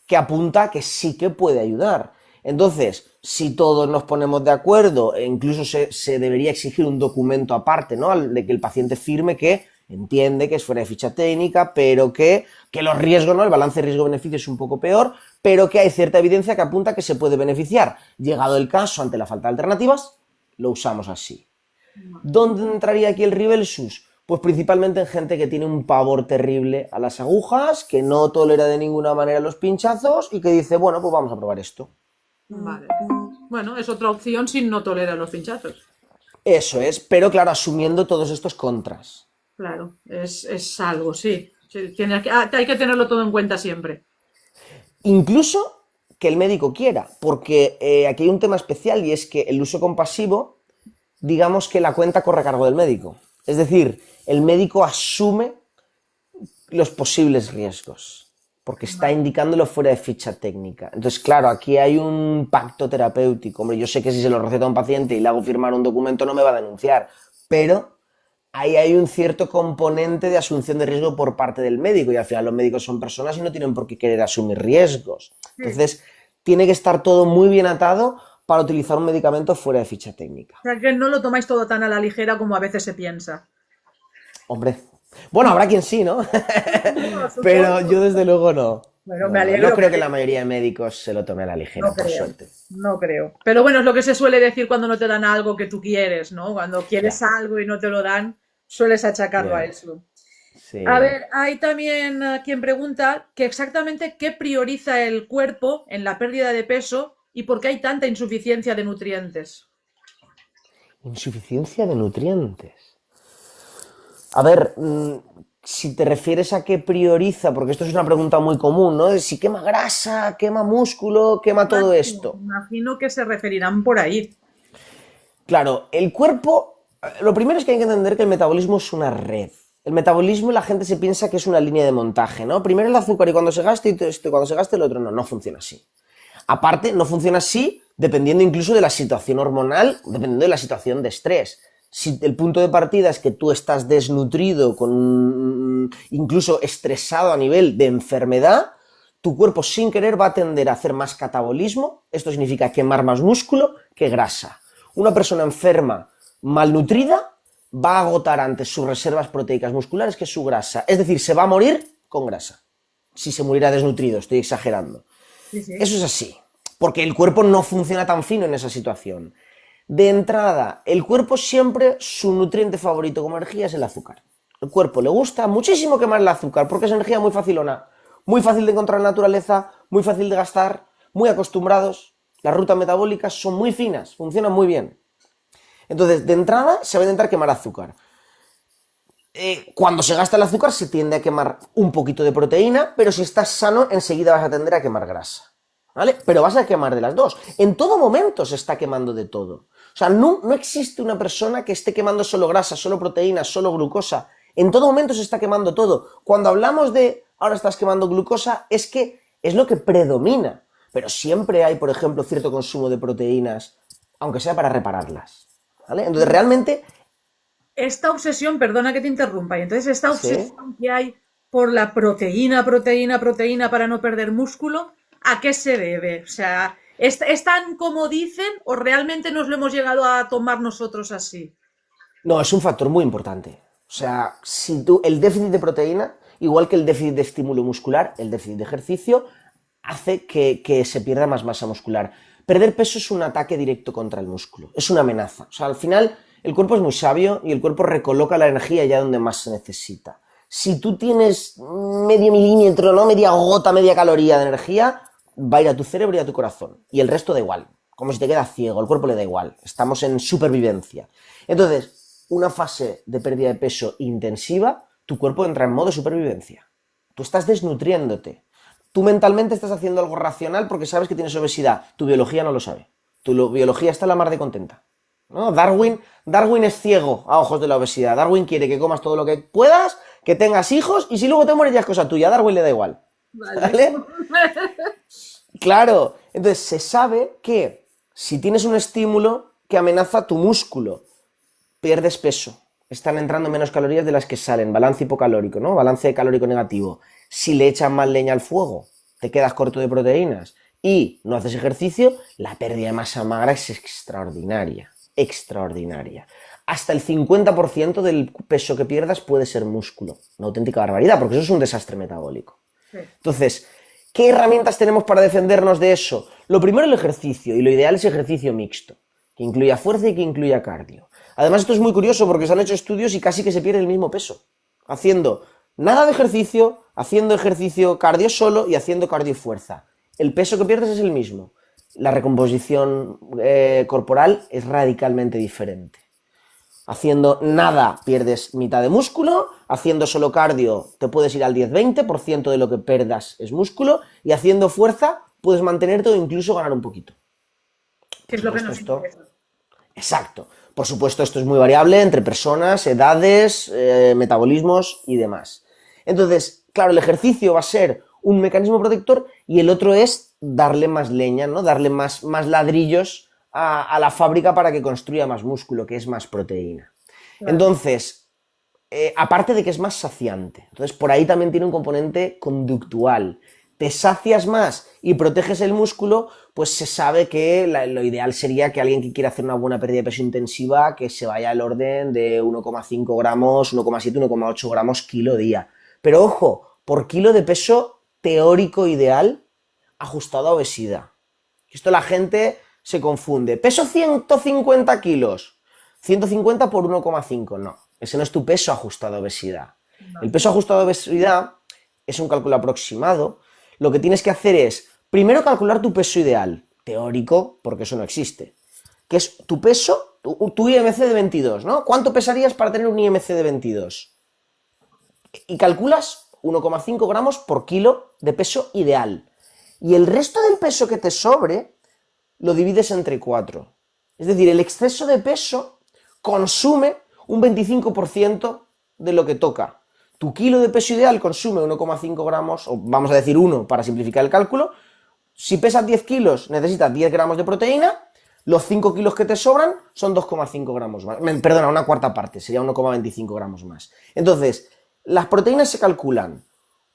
que apunta a que sí que puede ayudar. Entonces, si todos nos ponemos de acuerdo, e incluso se debería exigir un documento aparte, ¿no? De que el paciente firme que entiende que es fuera de ficha técnica, pero que los riesgos, ¿no? El balance riesgo-beneficio es un poco peor, pero que hay cierta evidencia que apunta que se puede beneficiar. Llegado el caso, ante la falta de alternativas, lo usamos así. ¿Dónde entraría aquí el Ribelsus? Pues principalmente en gente que tiene un pavor terrible a las agujas, que no tolera de ninguna manera los pinchazos y que dice, bueno, pues vamos a probar esto. Vale. Bueno, es otra opción si no tolera los pinchazos. Eso es, pero claro, asumiendo todos estos contras. Claro, es algo, sí. Sí, hay que tenerlo todo en cuenta siempre. Incluso que el médico quiera, porque aquí hay un tema especial y es que el uso compasivo, digamos que la cuenta corre a cargo del médico. Es decir, el médico asume los posibles riesgos, porque está indicándolo fuera de ficha técnica. Entonces, claro, aquí hay un pacto terapéutico. Hombre, yo sé que si se lo receta a un paciente y le hago firmar un documento no me va a denunciar, pero ahí hay un cierto componente de asunción de riesgo por parte del médico y al final los médicos son personas y no tienen por qué querer asumir riesgos. Entonces, tiene que estar todo muy bien atado para utilizar un medicamento fuera de ficha técnica. O sea, que no lo tomáis todo tan a la ligera como a veces se piensa. Hombre, bueno, habrá quien sí, ¿no? Pero yo desde luego no. Bueno, me alegro. No creo que la mayoría de médicos se lo tome a la ligera, por suerte. No creo. Pero bueno, es lo que se suele decir cuando no te dan algo que tú quieres, ¿no? Cuando quieres algo y no te lo dan, sueles achacarlo a eso. Sí. A ver, hay también quien pregunta que exactamente qué prioriza el cuerpo en la pérdida de peso y por qué hay tanta insuficiencia de nutrientes. Insuficiencia de nutrientes. A ver, si te refieres a qué prioriza, porque esto es una pregunta muy común, ¿no? De si quema grasa, quema músculo, quema todo esto. Imagino que se referirán por ahí. Claro, el cuerpo, lo primero es que hay que entender que el metabolismo es una red. El metabolismo la gente se piensa que es una línea de montaje, ¿no? Primero el azúcar y cuando se gaste esto, cuando se gaste el otro, no funciona así. Aparte, no funciona así dependiendo incluso de la situación hormonal, dependiendo de la situación de estrés. Si el punto de partida es que tú estás desnutrido, incluso estresado a nivel de enfermedad, tu cuerpo sin querer va a tender a hacer más catabolismo, esto significa quemar más músculo que grasa. Una persona enferma, malnutrida, va a agotar antes sus reservas proteicas musculares que su grasa, es decir, se va a morir con grasa, si se muriera desnutrido, estoy exagerando. Sí. Eso es así, porque el cuerpo no funciona tan fino en esa situación. De entrada, el cuerpo siempre, su nutriente favorito como energía es el azúcar. El cuerpo le gusta muchísimo quemar el azúcar porque es energía muy facilona, muy fácil de encontrar en la naturaleza, muy fácil de gastar, muy acostumbrados. Las rutas metabólicas son muy finas, funcionan muy bien. Entonces, de entrada, se va a intentar quemar azúcar. Cuando se gasta el azúcar se tiende a quemar un poquito de proteína, pero si estás sano, enseguida vas a tender a quemar grasa. ¿Vale? Pero vas a quemar de las dos. En todo momento se está quemando de todo. O sea, no existe una persona que esté quemando solo grasa, solo proteína, solo glucosa. En todo momento se está quemando todo. Cuando hablamos de ahora estás quemando glucosa, es que es lo que predomina. Pero siempre hay, por ejemplo, cierto consumo de proteínas, aunque sea para repararlas. ¿Vale? Entonces, realmente... Esta obsesión, perdona que te interrumpa, y entonces esta obsesión que hay por la proteína para no perder músculo, ¿a qué se debe? O sea, ¿es tan como dicen o realmente nos lo hemos llegado a tomar nosotros así? No, es un factor muy importante. O sea, si tú, el déficit de proteína, igual que el déficit de estímulo muscular, el déficit de ejercicio, hace que se pierda más masa muscular. Perder peso es un ataque directo contra el músculo, es una amenaza. O sea, al final el cuerpo es muy sabio y el cuerpo recoloca la energía allá donde más se necesita. Si tú tienes medio milímetro, ¿no? Media gota, media caloría de energía, va a ir a tu cerebro y a tu corazón. Y el resto da igual. Como si te quedas ciego, el cuerpo le da igual. Estamos en supervivencia. Entonces, una fase de pérdida de peso intensiva, tu cuerpo entra en modo supervivencia. Tú estás desnutriéndote. Tú mentalmente estás haciendo algo racional porque sabes que tienes obesidad. Tu biología no lo sabe. Tu biología está la mar de contenta, ¿no? Darwin es ciego a ojos de la obesidad. Darwin quiere que comas todo lo que puedas, que tengas hijos y si luego te mueres ya es cosa tuya. A Darwin le da igual. ¿Vale? Claro. Entonces se sabe que si tienes un estímulo que amenaza tu músculo, pierdes peso. Están entrando menos calorías de las que salen. Balance hipocalórico, ¿no? Balance calórico negativo. Si le echas más leña al fuego, te quedas corto de proteínas y no haces ejercicio, la pérdida de masa magra es extraordinaria. Extraordinaria. Hasta el 50% del peso que pierdas puede ser músculo. Una auténtica barbaridad, porque eso es un desastre metabólico. Sí. Entonces, ¿Qué herramientas tenemos para defendernos de eso? Lo primero, el ejercicio, y lo ideal es ejercicio mixto, que incluya fuerza y que incluya cardio. Además, esto es muy curioso porque se han hecho estudios y casi que se pierde el mismo peso, haciendo nada de ejercicio, haciendo ejercicio cardio solo y haciendo cardio y fuerza. El peso que pierdes es el mismo. La recomposición corporal es radicalmente diferente. Haciendo nada pierdes mitad de músculo, haciendo solo cardio te puedes ir al 10-20% de lo que perdas es músculo, y haciendo fuerza puedes mantenerte o incluso ganar un poquito. Que es lo que nos interesa. Exacto. Por supuesto, esto es muy variable entre personas, edades, metabolismos y demás. Entonces, claro, el ejercicio va a ser un mecanismo protector y el otro es darle más leña, ¿no? Darle más ladrillos a la fábrica para que construya más músculo, que es más proteína. Claro. Entonces, aparte de que es más saciante, entonces por ahí también tiene un componente conductual. Te sacias más y proteges el músculo, pues se sabe que lo ideal sería que alguien que quiera hacer una buena pérdida de peso intensiva, que se vaya al orden de 1,5 gramos, 1,7, 1,8 gramos kilo día. Pero ojo, por kilo de peso teórico ideal ajustado a obesidad. Esto la gente se confunde. Peso 150 kilos, 150 por 1,5, no. Ese no es tu peso ajustado a obesidad. No. El peso ajustado a obesidad es un cálculo aproximado. Lo que tienes que hacer es, primero, calcular tu peso ideal, teórico, porque eso no existe, que es tu peso, tu IMC de 22, ¿no? ¿Cuánto pesarías para tener un IMC de 22? Y calculas 1,5 gramos por kilo de peso ideal. Y el resto del peso que te sobre lo divides entre 4. Es decir, el exceso de peso consume un 25% de lo que toca. Tu kilo de peso ideal consume 1,5 gramos, o vamos a decir 1 para simplificar el cálculo. Si pesas 10 kilos, necesitas 10 gramos de proteína. Los 5 kilos que te sobran son 2,5 gramos más. Perdona, una cuarta parte, sería 1,25 gramos más. Entonces, las proteínas se calculan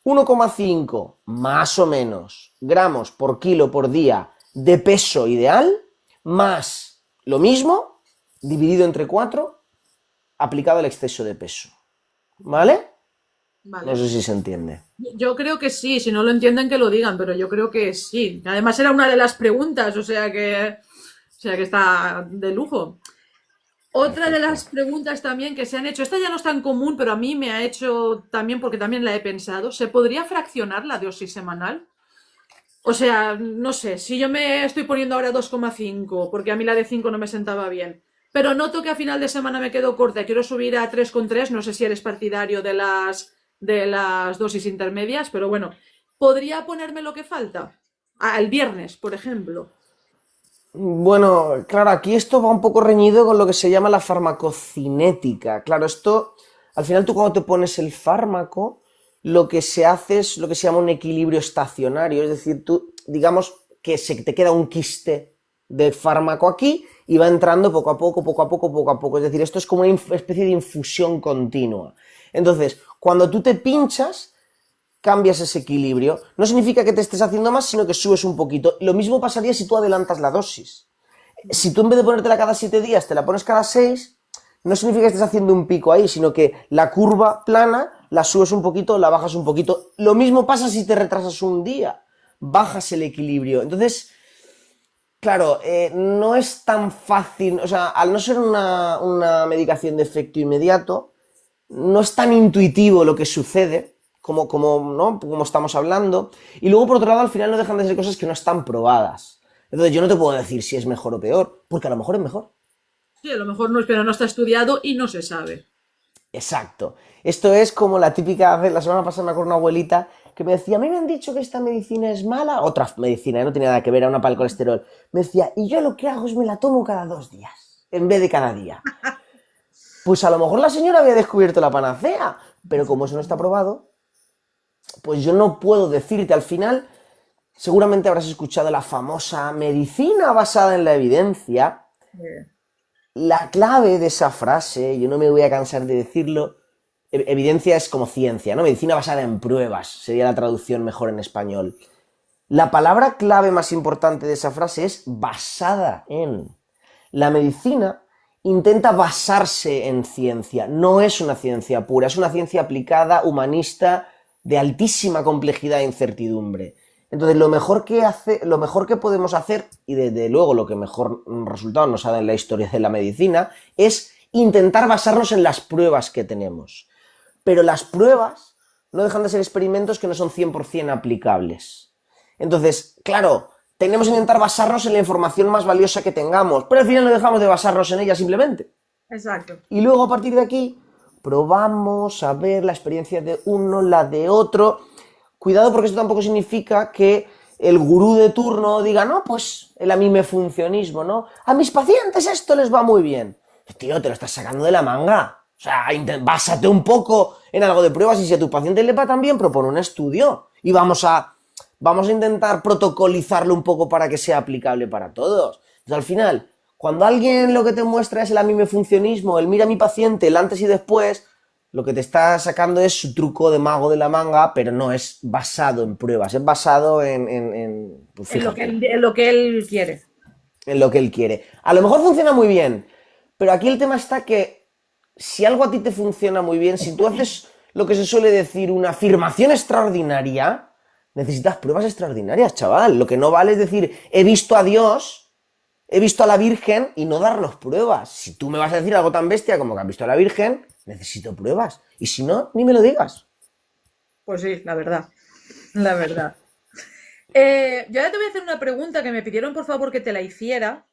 1,5 más o menos gramos por kilo por día de peso ideal, más lo mismo, dividido entre 4, aplicado al exceso de peso. ¿Vale? Vale. No sé si se entiende. Yo creo que sí, si no lo entienden que lo digan, pero yo creo que sí. Además era una de las preguntas, o sea que está de lujo. Otra de las preguntas también que se han hecho, esta ya no es tan común, pero a mí me ha hecho también, porque también la he pensado, ¿se podría fraccionar la dosis semanal? O sea, no sé, si yo me estoy poniendo ahora 2,5, porque a mí la de 5 no me sentaba bien, pero noto que a final de semana me quedo corta y quiero subir a 3,3, no sé si eres partidario de las dosis intermedias, pero bueno, ¿podría ponerme lo que falta? El viernes, por ejemplo. Bueno, claro, aquí esto va un poco reñido con lo que se llama la farmacocinética. Claro, esto, al final tú cuando te pones el fármaco, lo que se hace es lo que se llama un equilibrio estacionario, es decir, tú, digamos que se te queda un quiste de fármaco aquí y va entrando poco a poco, poco a poco, poco a poco. Es decir, esto es como una especie de infusión continua. Entonces, cuando tú te pinchas, cambias ese equilibrio. No significa que te estés haciendo más, sino que subes un poquito. Lo mismo pasaría si tú adelantas la dosis. Si tú en vez de ponértela cada 7 días, te la pones cada 6, no significa que estés haciendo un pico ahí, sino que la curva plana la subes un poquito, la bajas un poquito. Lo mismo pasa si te retrasas un día. Bajas el equilibrio. Entonces, claro, no es tan fácil. O sea, al no ser una medicación de efecto inmediato, no es tan intuitivo lo que sucede como estamos hablando, y luego por otro lado al final no dejan de ser cosas que no están probadas. Entonces yo no te puedo decir si es mejor o peor, porque a lo mejor es mejor. Sí, a lo mejor no, pero no está estudiado y no se sabe. Exacto. Esto es como la típica, la semana pasada me acuerdo una abuelita que me decía, a mí me han dicho que esta medicina es mala, otra medicina, no tenía nada que ver, era una para el colesterol. Me decía, y yo lo que hago es me la tomo cada 2 días, en vez de cada día. Pues a lo mejor la señora había descubierto la panacea, pero como eso no está probado, pues yo no puedo decirte. Al final, seguramente habrás escuchado la famosa medicina basada en la evidencia. La clave de esa frase, yo no me voy a cansar de decirlo, evidencia es como ciencia, ¿no? Medicina basada en pruebas, sería la traducción mejor en español. La palabra clave más importante de esa frase es basada en. La medicina intenta basarse en ciencia, no es una ciencia pura, es una ciencia aplicada, humanista, de altísima complejidad e incertidumbre. Entonces, lo mejor que podemos hacer, y desde luego lo que mejor resultado nos ha dado en la historia de la medicina, es intentar basarnos en las pruebas que tenemos. Pero las pruebas no dejan de ser experimentos que no son 100% aplicables. Entonces, claro, tenemos que intentar basarnos en la información más valiosa que tengamos, pero al final no dejamos de basarnos en ella simplemente. Exacto. Y luego, a partir de aquí, probamos a ver la experiencia de uno, la de otro. Cuidado, porque esto tampoco significa que el gurú de turno diga, no, pues el amimefuncionismo, ¿no? A mis pacientes esto les va muy bien. Tío, te lo estás sacando de la manga. O sea, básate un poco en algo de pruebas y si a tu paciente le va tan bien, propone un estudio. Y vamos a intentar protocolizarlo un poco para que sea aplicable para todos. Entonces, al final, cuando alguien lo que te muestra es el amimefuncionismo, el mira a mi paciente, el antes y después, lo que te está sacando es su truco de mago de la manga, pero no es basado en pruebas, es basado pues fíjate, En lo que él quiere. en lo que él quiere. A lo mejor funciona muy bien, pero aquí el tema está que si algo a ti te funciona muy bien, si tú haces lo que se suele decir una afirmación extraordinaria, necesitas pruebas extraordinarias, chaval. Lo que no vale es decir, he visto a Dios, he visto a la Virgen y no darnos pruebas. Si tú me vas a decir algo tan bestia como que has visto a la Virgen, necesito pruebas. Y si no, ni me lo digas. Pues sí, la verdad. La verdad. Yo ahora te voy a hacer una pregunta que me pidieron por favor que te la hiciera,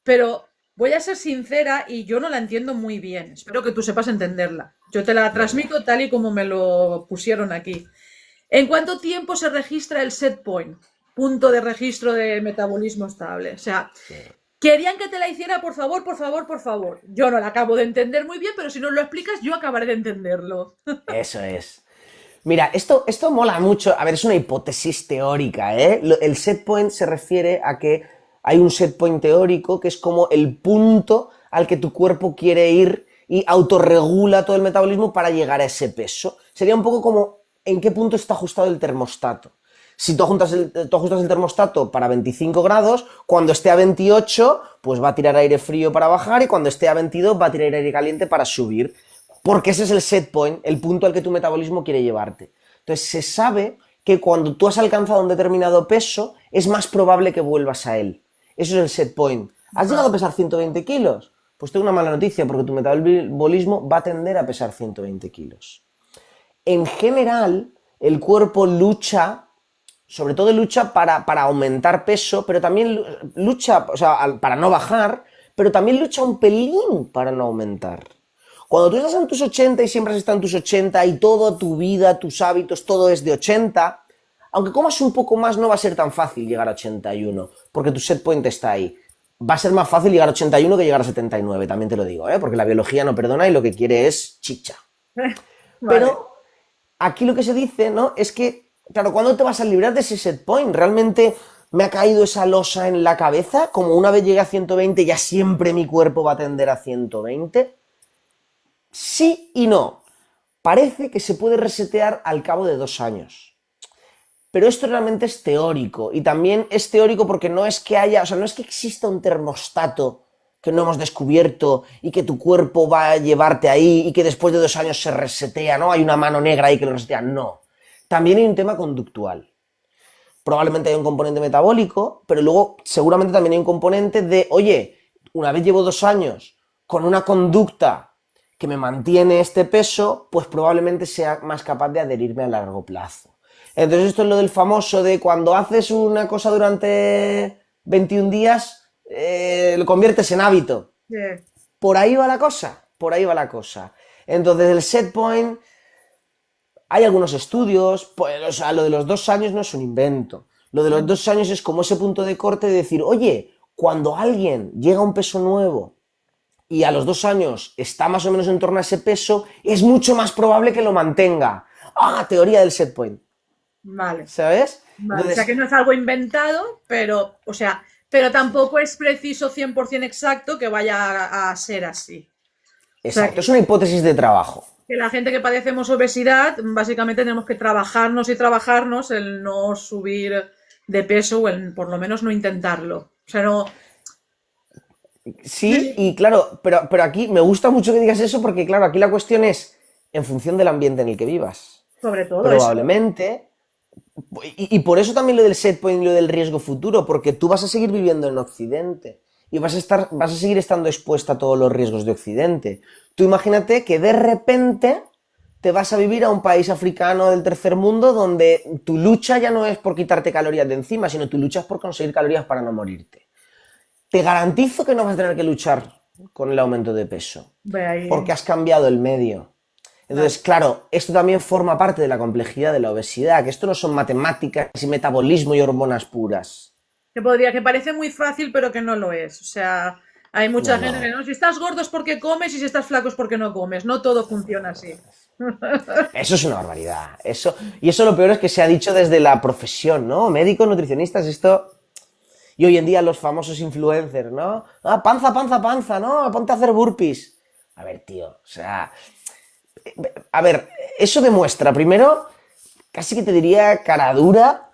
pero voy a ser sincera y yo no la entiendo muy bien. Espero que tú sepas entenderla. Yo te la transmito tal y como me lo pusieron aquí. ¿En cuánto tiempo se registra el set point? Punto de registro de metabolismo estable. O sea, querían que te la hiciera, por favor, por favor, por favor. Yo no la acabo de entender muy bien, pero si no lo explicas, yo acabaré de entenderlo. Eso es. Mira, esto mola mucho. A ver, es una hipótesis teórica, ¿eh? El set point se refiere a que hay un set point teórico que es como el punto al que tu cuerpo quiere ir y autorregula todo el metabolismo para llegar a ese peso. Sería un poco como en qué punto está ajustado el termostato. Si tú ajustas el termostato para 25 grados, cuando esté a 28, pues va a tirar aire frío para bajar y cuando esté a 22 va a tirar aire caliente para subir. Porque ese es el set point, el punto al que tu metabolismo quiere llevarte. Entonces se sabe que cuando tú has alcanzado un determinado peso, es más probable que vuelvas a él. Eso es el set point. ¿Has llegado a pesar 120 kilos? Pues tengo una mala noticia, porque tu metabolismo va a tender a pesar 120 kilos. En general, el cuerpo lucha, sobre todo lucha para aumentar peso, pero también lucha, o sea, para no bajar, pero también lucha un pelín para no aumentar. Cuando tú estás en tus 80 y siempre has estado en tus 80 y toda tu vida, tus hábitos, todo es de 80, aunque comas un poco más no va a ser tan fácil llegar a 81, porque tu set point está ahí. Va a ser más fácil llegar a 81 que llegar a 79, también te lo digo, porque la biología no perdona y lo que quiere es chicha. Vale. Pero aquí lo que se dice, ¿no? Es que, claro, ¿cuándo te vas a librar de ese set point? ¿Realmente me ha caído esa losa en la cabeza? Como una vez llegué a 120, ya siempre mi cuerpo va a tender a 120. Sí y no. Parece que se puede resetear al cabo de 2 años. Pero esto realmente es teórico. Y también es teórico porque no es que haya, o sea, no es que exista un termostato que no hemos descubierto y que tu cuerpo va a llevarte ahí y que después de 2 años se resetea, ¿no? Hay una mano negra ahí que lo resetea. No. También hay un tema conductual. Probablemente hay un componente metabólico, pero luego seguramente también hay un componente de, oye, una vez llevo 2 años con una conducta que me mantiene este peso, pues probablemente sea más capaz de adherirme a largo plazo. Entonces esto es lo del famoso de cuando haces una cosa durante 21 días, lo conviertes en hábito. Yeah. Por ahí va la cosa, por ahí va la cosa. Entonces el set point, hay algunos estudios, pues, o sea, lo de los 2 años no es un invento. Lo de los 2 años es como ese punto de corte de decir, oye, cuando alguien llega a un peso nuevo, y a los 2 años está más o menos en torno a ese peso, es mucho más probable que lo mantenga. Ah, teoría del set point. Vale. ¿Sabes? Vale. Entonces, O sea que no es algo inventado, pero, o sea, pero tampoco es preciso 100% exacto que vaya a ser así. exacto, O sea, es una hipótesis de trabajo. que la gente que padecemos obesidad, básicamente tenemos que trabajarnos y trabajarnos el no subir de peso o el por lo menos no intentarlo. O sea, no. Sí, y claro, pero aquí me gusta mucho que digas eso porque, claro, aquí la cuestión es en función del ambiente en el que vivas. Sobre todo eso. Probablemente Y por eso también lo del set point y lo del riesgo futuro, porque tú vas a seguir viviendo en Occidente y vas a seguir estando expuesta a todos los riesgos de Occidente. Tú imagínate que de repente te vas a vivir a un país africano del tercer mundo donde tu lucha ya no es por quitarte calorías de encima, sino tu lucha es por conseguir calorías para no morirte. Te garantizo que no vas a tener que luchar con el aumento de peso, Ve ahí. porque has cambiado el medio. Entonces, claro, esto también forma parte de la complejidad de la obesidad, que esto no son matemáticas y metabolismo y hormonas puras. Que parece muy fácil, pero que no lo es. O sea, hay mucha No, gente que no. no, si estás gordo es porque comes y si estás flaco es porque no comes. No todo funciona así. Eso es una barbaridad. Y eso lo peor es que se ha dicho desde la profesión, ¿no? Médicos, nutricionistas, esto. Y hoy en día los famosos influencers, ¿no? Ah, panza, panza, panza, ¿no? Ponte a hacer burpees. A ver, tío, o sea. A ver, eso demuestra, primero, casi que te diría cara dura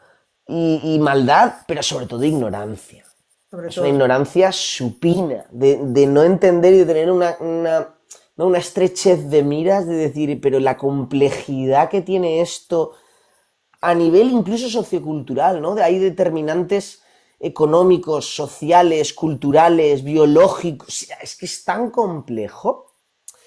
y maldad, pero sobre todo ignorancia. Sobre Es una todo. ignorancia supina de no entender y de tener ¿no? una estrechez de miras, de decir, pero la complejidad que tiene esto a nivel incluso sociocultural, ¿no? De ahí determinantes económicos, sociales, culturales, biológicos. O sea, es que es tan complejo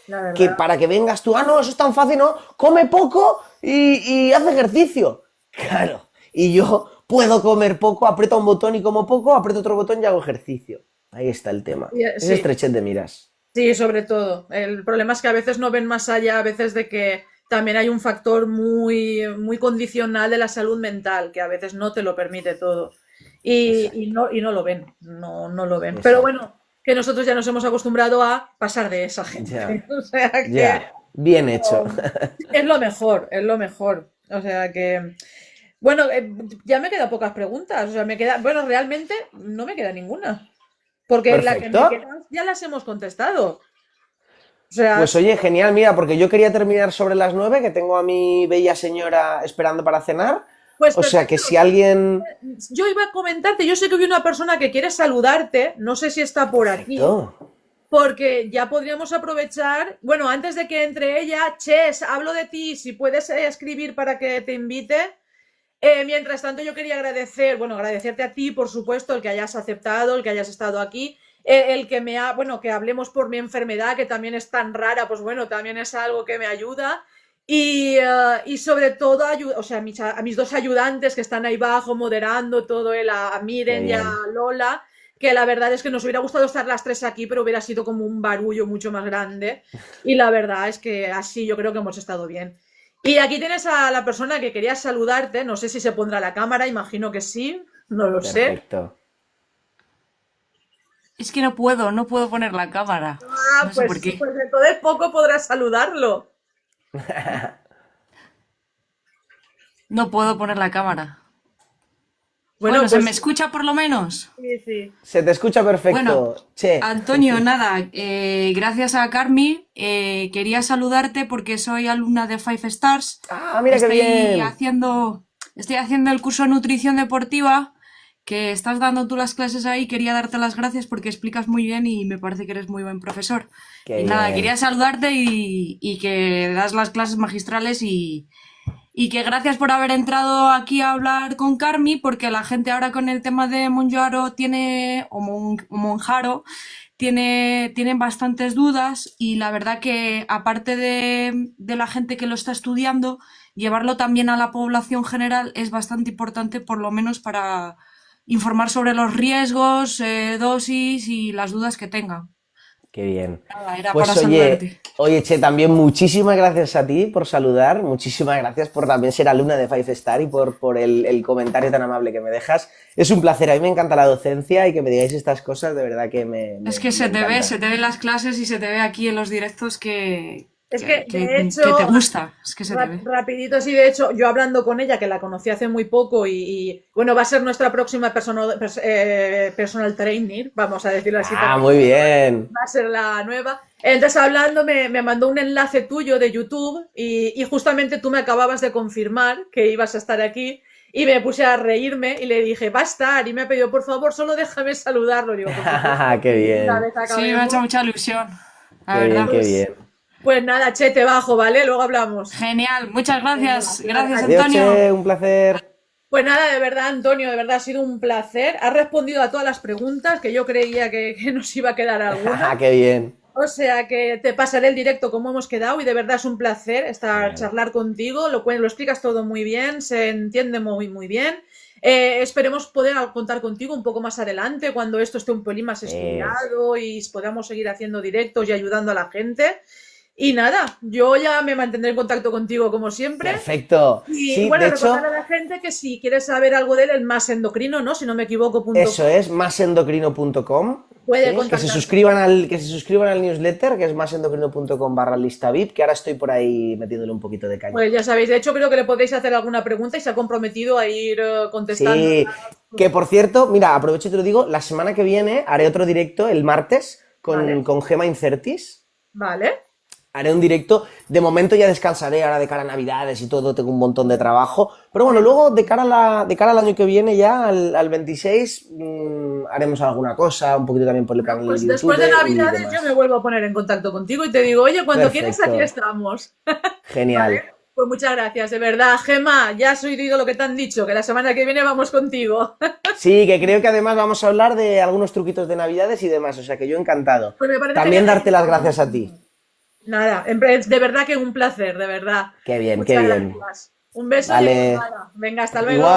La que verdad. para que vengas tú, ah, no, eso es tan fácil, ¿no? Come poco y haz ejercicio. Claro. Y yo puedo comer poco, aprieto un botón y como poco, aprieto otro botón y hago ejercicio. Ahí está el tema. Es Sí, estrechez de miras. sí, sobre todo. El problema es que a veces no ven más allá, a veces de que también hay un factor muy condicional de la salud mental, que a veces no te lo permite todo. Exacto. Y no lo ven, no lo ven. Pero Exacto. bueno, que nosotros ya nos hemos acostumbrado a pasar de esa Ya. gente. O sea que Ya. Bien hecho. es lo mejor, es lo mejor. O sea que, bueno, ya me quedan pocas preguntas. O sea, me queda, bueno, realmente no me queda ninguna. Porque la que Perfecto. me quedan ya las hemos contestado. O sea, Pues oye, genial, mira, porque yo quería terminar sobre las 9, que tengo a mi bella señora esperando para cenar. pues O sea que perfecto. si alguien... Yo iba a comentarte, yo sé que hay una persona que quiere saludarte, no sé si está por aquí, Perfecto. porque ya podríamos aprovechar, bueno, antes de que entre ella, Ches, hablo de ti, si puedes escribir para que te invite. Mientras tanto, yo quería agradecer, bueno, agradecerte a ti, por supuesto, el que hayas aceptado, el que hayas estado aquí, el que bueno, que hablemos por mi enfermedad, que también es tan rara, pues bueno, también es algo que me ayuda. Y sobre todo, o sea, a mis dos ayudantes que están ahí abajo moderando todo, a Qué Miren y a bien. Lola, que la verdad es que nos hubiera gustado estar las tres aquí, pero hubiera sido como un barullo mucho más grande. Y la verdad es que así yo creo que hemos estado bien. Y aquí tienes a la persona que quería saludarte, no sé si se pondrá la cámara, imagino que sí, no lo sé. Perfecto. Es que no puedo poner la cámara. Ah, No sé por qué. pues dentro de poco podrás saludarlo. No puedo poner la cámara. Bueno, Bueno, ¿se me pues escucha por lo menos? sí, sí. Se te escucha Bueno, perfecto. Che. Antonio, nada, gracias a Carmi, quería saludarte porque soy alumna de Five Stars. Ah, mira qué Estoy bien. haciendo, estoy haciendo el curso de nutrición deportiva que estás dando tú las clases ahí. Quería darte las gracias porque explicas muy bien y me parece que eres muy buen profesor. Qué Y nada, bien. quería saludarte y que das las clases magistrales y que gracias por haber entrado aquí a hablar con Carmi, porque la gente ahora con el tema de Monjaro o Monjaro tienen bastantes dudas y la verdad que aparte de la gente que lo está estudiando, llevarlo también a la población general es bastante importante, por lo menos para informar sobre los riesgos, dosis y las dudas que tengan. Qué bien. Nada, era para Pues oye, saludarte. oye, Che, también muchísimas gracias a ti por saludar, muchísimas gracias por también ser alumna de Five Star y por el comentario tan amable que me dejas. Es un placer, a mí me encanta la docencia y que me digáis estas cosas, de verdad que Es que me se encanta. te ve en las clases y se te ve aquí en los directos Es que, de que te hecho, gusta. Es que se te ve. rapidito, así de hecho, yo hablando con ella, que la conocí hace muy poco bueno, va a ser nuestra próxima personal trainer, vamos a decirlo así Ah, también, muy bien. va a ser la nueva. Entonces, hablando, me mandó un enlace tuyo de YouTube y justamente tú me acababas de confirmar que ibas a estar aquí y me puse a reírme y le dije, va a estar, y me ha pedido, por favor, solo déjame saludarlo. Digo, por supuesto, Qué una bien, vez Sí, me ha hecho acabemos. mucha ilusión, la qué bien, verdad. qué Pues, bien. pues nada, che, te bajo, ¿vale? Luego hablamos. Genial, muchas Venga, gracias. Gracias, Adiós, Antonio. Che, un placer. Pues nada, de verdad, Antonio, de verdad ha sido un placer. Has respondido a todas las preguntas que yo creía que nos iba a quedar alguna. ¡Qué bien! O sea que te pasaré el directo como hemos quedado y de verdad es un placer charlar contigo. Lo explicas todo muy bien, se entiende muy bien. Esperemos poder contar contigo un poco más adelante cuando esto esté un pelín más estudiado y podamos seguir haciendo directos y ayudando a la gente. Y nada, yo ya me mantendré en contacto contigo como siempre. Perfecto. Y Sí, bueno, de hecho, recordar a la gente que si quieres saber algo de él, el más endocrino, ¿no? Si no me equivoco, eso es, másendocrino.com. puede ¿sí? contactar. Que se suscriban al newsletter, que es másendocrino.com/lista VIP, que ahora estoy por ahí metiéndole un poquito de caña. Pues ya sabéis, de hecho creo que le podéis hacer alguna pregunta y se ha comprometido a ir contestando. Sí, que por cierto, mira, aprovecho y te lo digo, la semana que viene haré otro directo el martes Vale. con Gema Incertis. Vale. Haré un directo, de momento ya descansaré, ahora de cara a Navidades y todo, tengo un montón de trabajo, pero bueno, luego de cara al año que viene ya, al 26, haremos alguna cosa, un poquito también por el canal Pues de YouTube después de y Navidades demás. yo me vuelvo a poner en contacto contigo y te digo, oye, cuando quieras Perfecto. aquí estamos. Genial. Vale. Pues muchas gracias, de verdad, Gema, ya has oído lo que te han dicho, que la semana que viene vamos contigo. Sí, que creo que además vamos a hablar de algunos truquitos de Navidades y demás, o sea que yo encantado. Pues me parece También genial. darte las gracias a ti. Nada, de verdad que un placer, de verdad. Qué bien, Muchas qué bien. gracias. Un beso Vale. y nada. Venga, hasta luego. Igual.